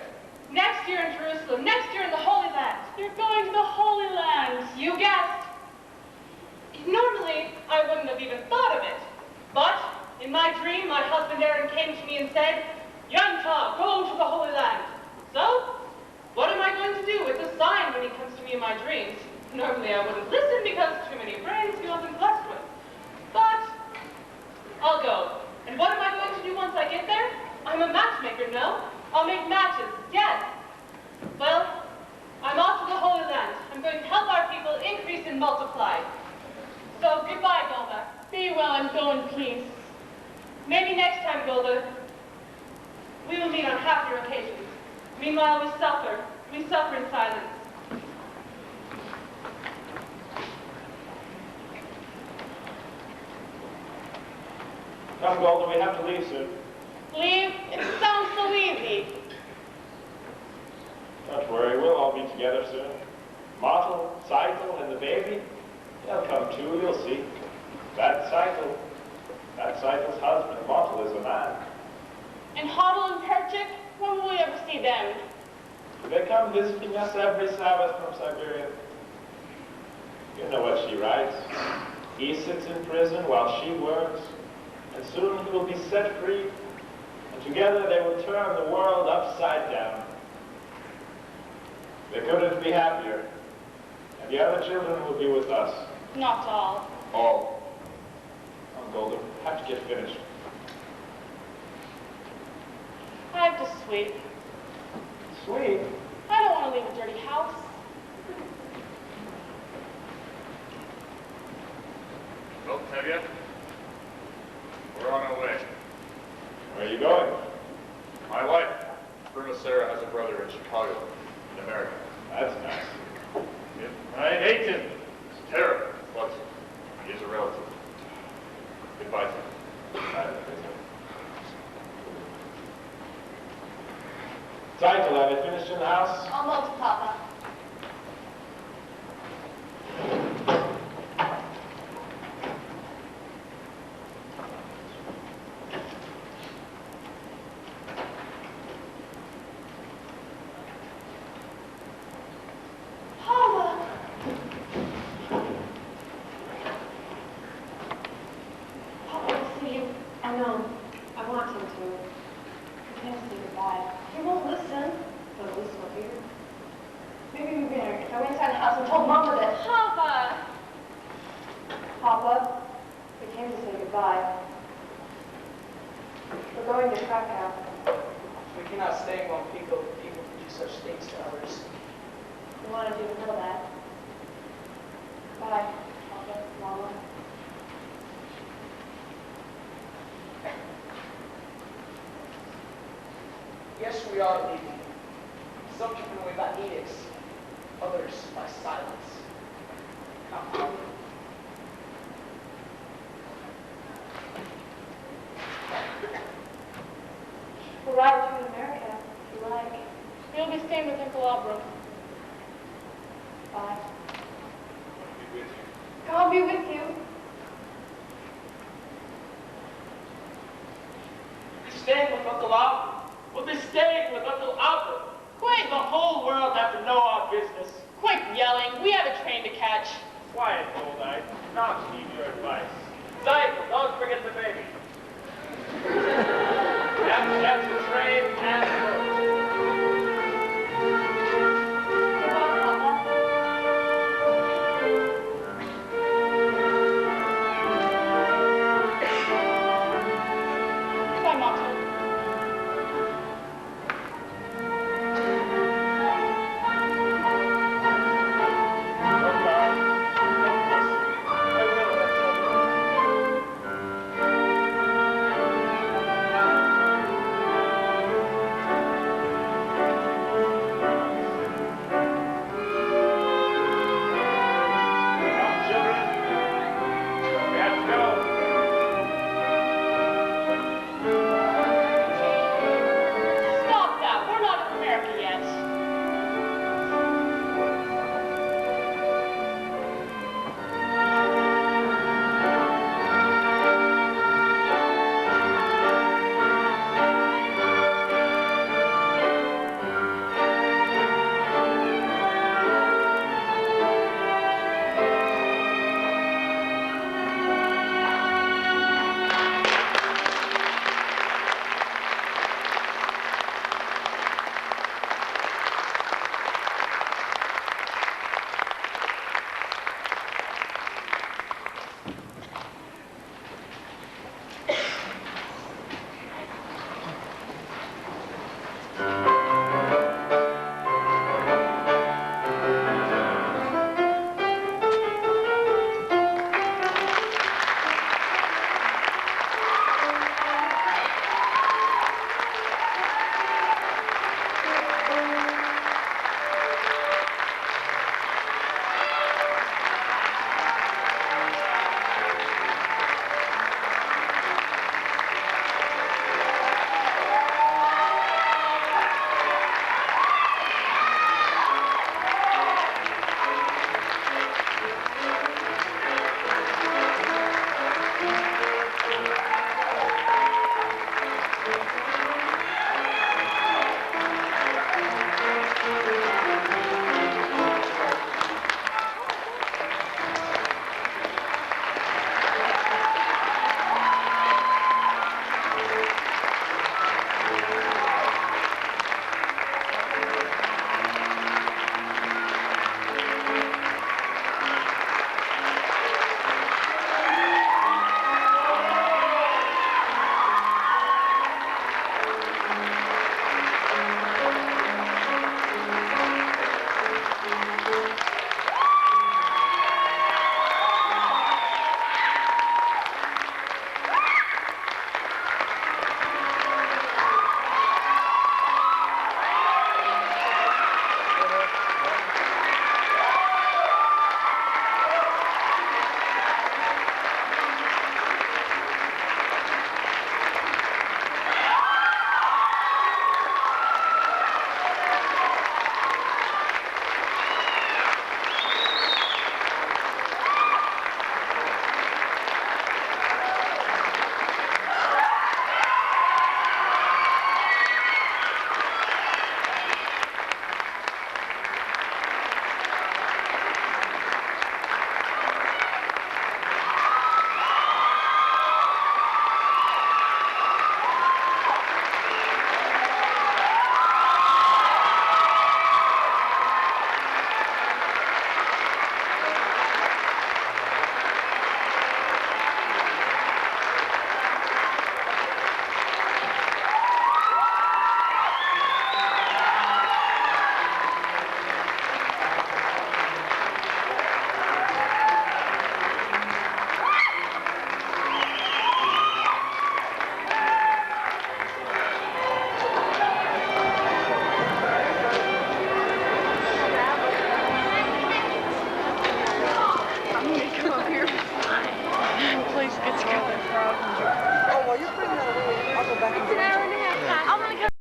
Next year in Jerusalem, next year in the Holy Land. You're going to the Holy Land. You guessed. Normally, I wouldn't have even thought of it. But in my dream, my husband Aaron came to me and said, Yanta, go to the Holy Land. So, what am I going to do with the sign when he comes to me in my dreams? Normally I wouldn't listen because too many brains he wasn't blessed with. But, I'll go. And what am I going to do once I get there? I'm a matchmaker, no? I'll make matches, yes. Well, I'm off to the Holy Land. I'm going to help our people increase and multiply. So, goodbye, Golda. Be well and go in peace. Maybe next time, Golda, we will meet on happier occasions. Meanwhile, we suffer. We suffer in silence. Come, Golda, we have to leave soon. Leave? It sounds so easy. Don't worry, we'll all be together soon. Tzeitel, Tzeitel, and the baby, they'll come too, you'll see. That's Tzeitel's husband. Tzeitel is a man. And Hodel and Perchik, when will we ever see them? They come visiting us every Sabbath from Siberia. You know what she writes. He sits in prison while she works, and soon he will be set free, and together they will turn the world upside down. They couldn't be happier, and the other children will be with us. Not all. All. Oh, Golden, have to get finished. I have to sweep. Sweet. I don't want to leave a dirty house. Well, Tevye, we're on our way. Where are you going? My wife, Bruno Sarah, has a brother in Chicago, in America. That's nice. I hate him. It's terrible, but he is a relative. Goodbye, Tevye. Tzeitel, have you finished in the house? Almost, Papa. I know. I want him to. I can't say goodbye. He won't listen. He'll listen up here. Maybe it'd be better if I went inside the house and told Mama that. Papa! Papa, we came to say goodbye. We're going to Krakow. We cannot stay in one people who do such things to others. We wanted you to know that. Bye, Papa, Mama. Yes, we are leaving. Some driven away by edicts, others by silence. Now, We'll ride with you to America, if you like. You'll be staying with Uncle Abram. Bye. Be with you. God be with you. Staying with Uncle Albert. We'll be staying with Uncle Albert. Quit! The whole world have to know our business. Quit yelling. We have a train to catch. Quiet, Goldeye. Not need your advice. Tzeitel, don't forget the baby. And catch the train and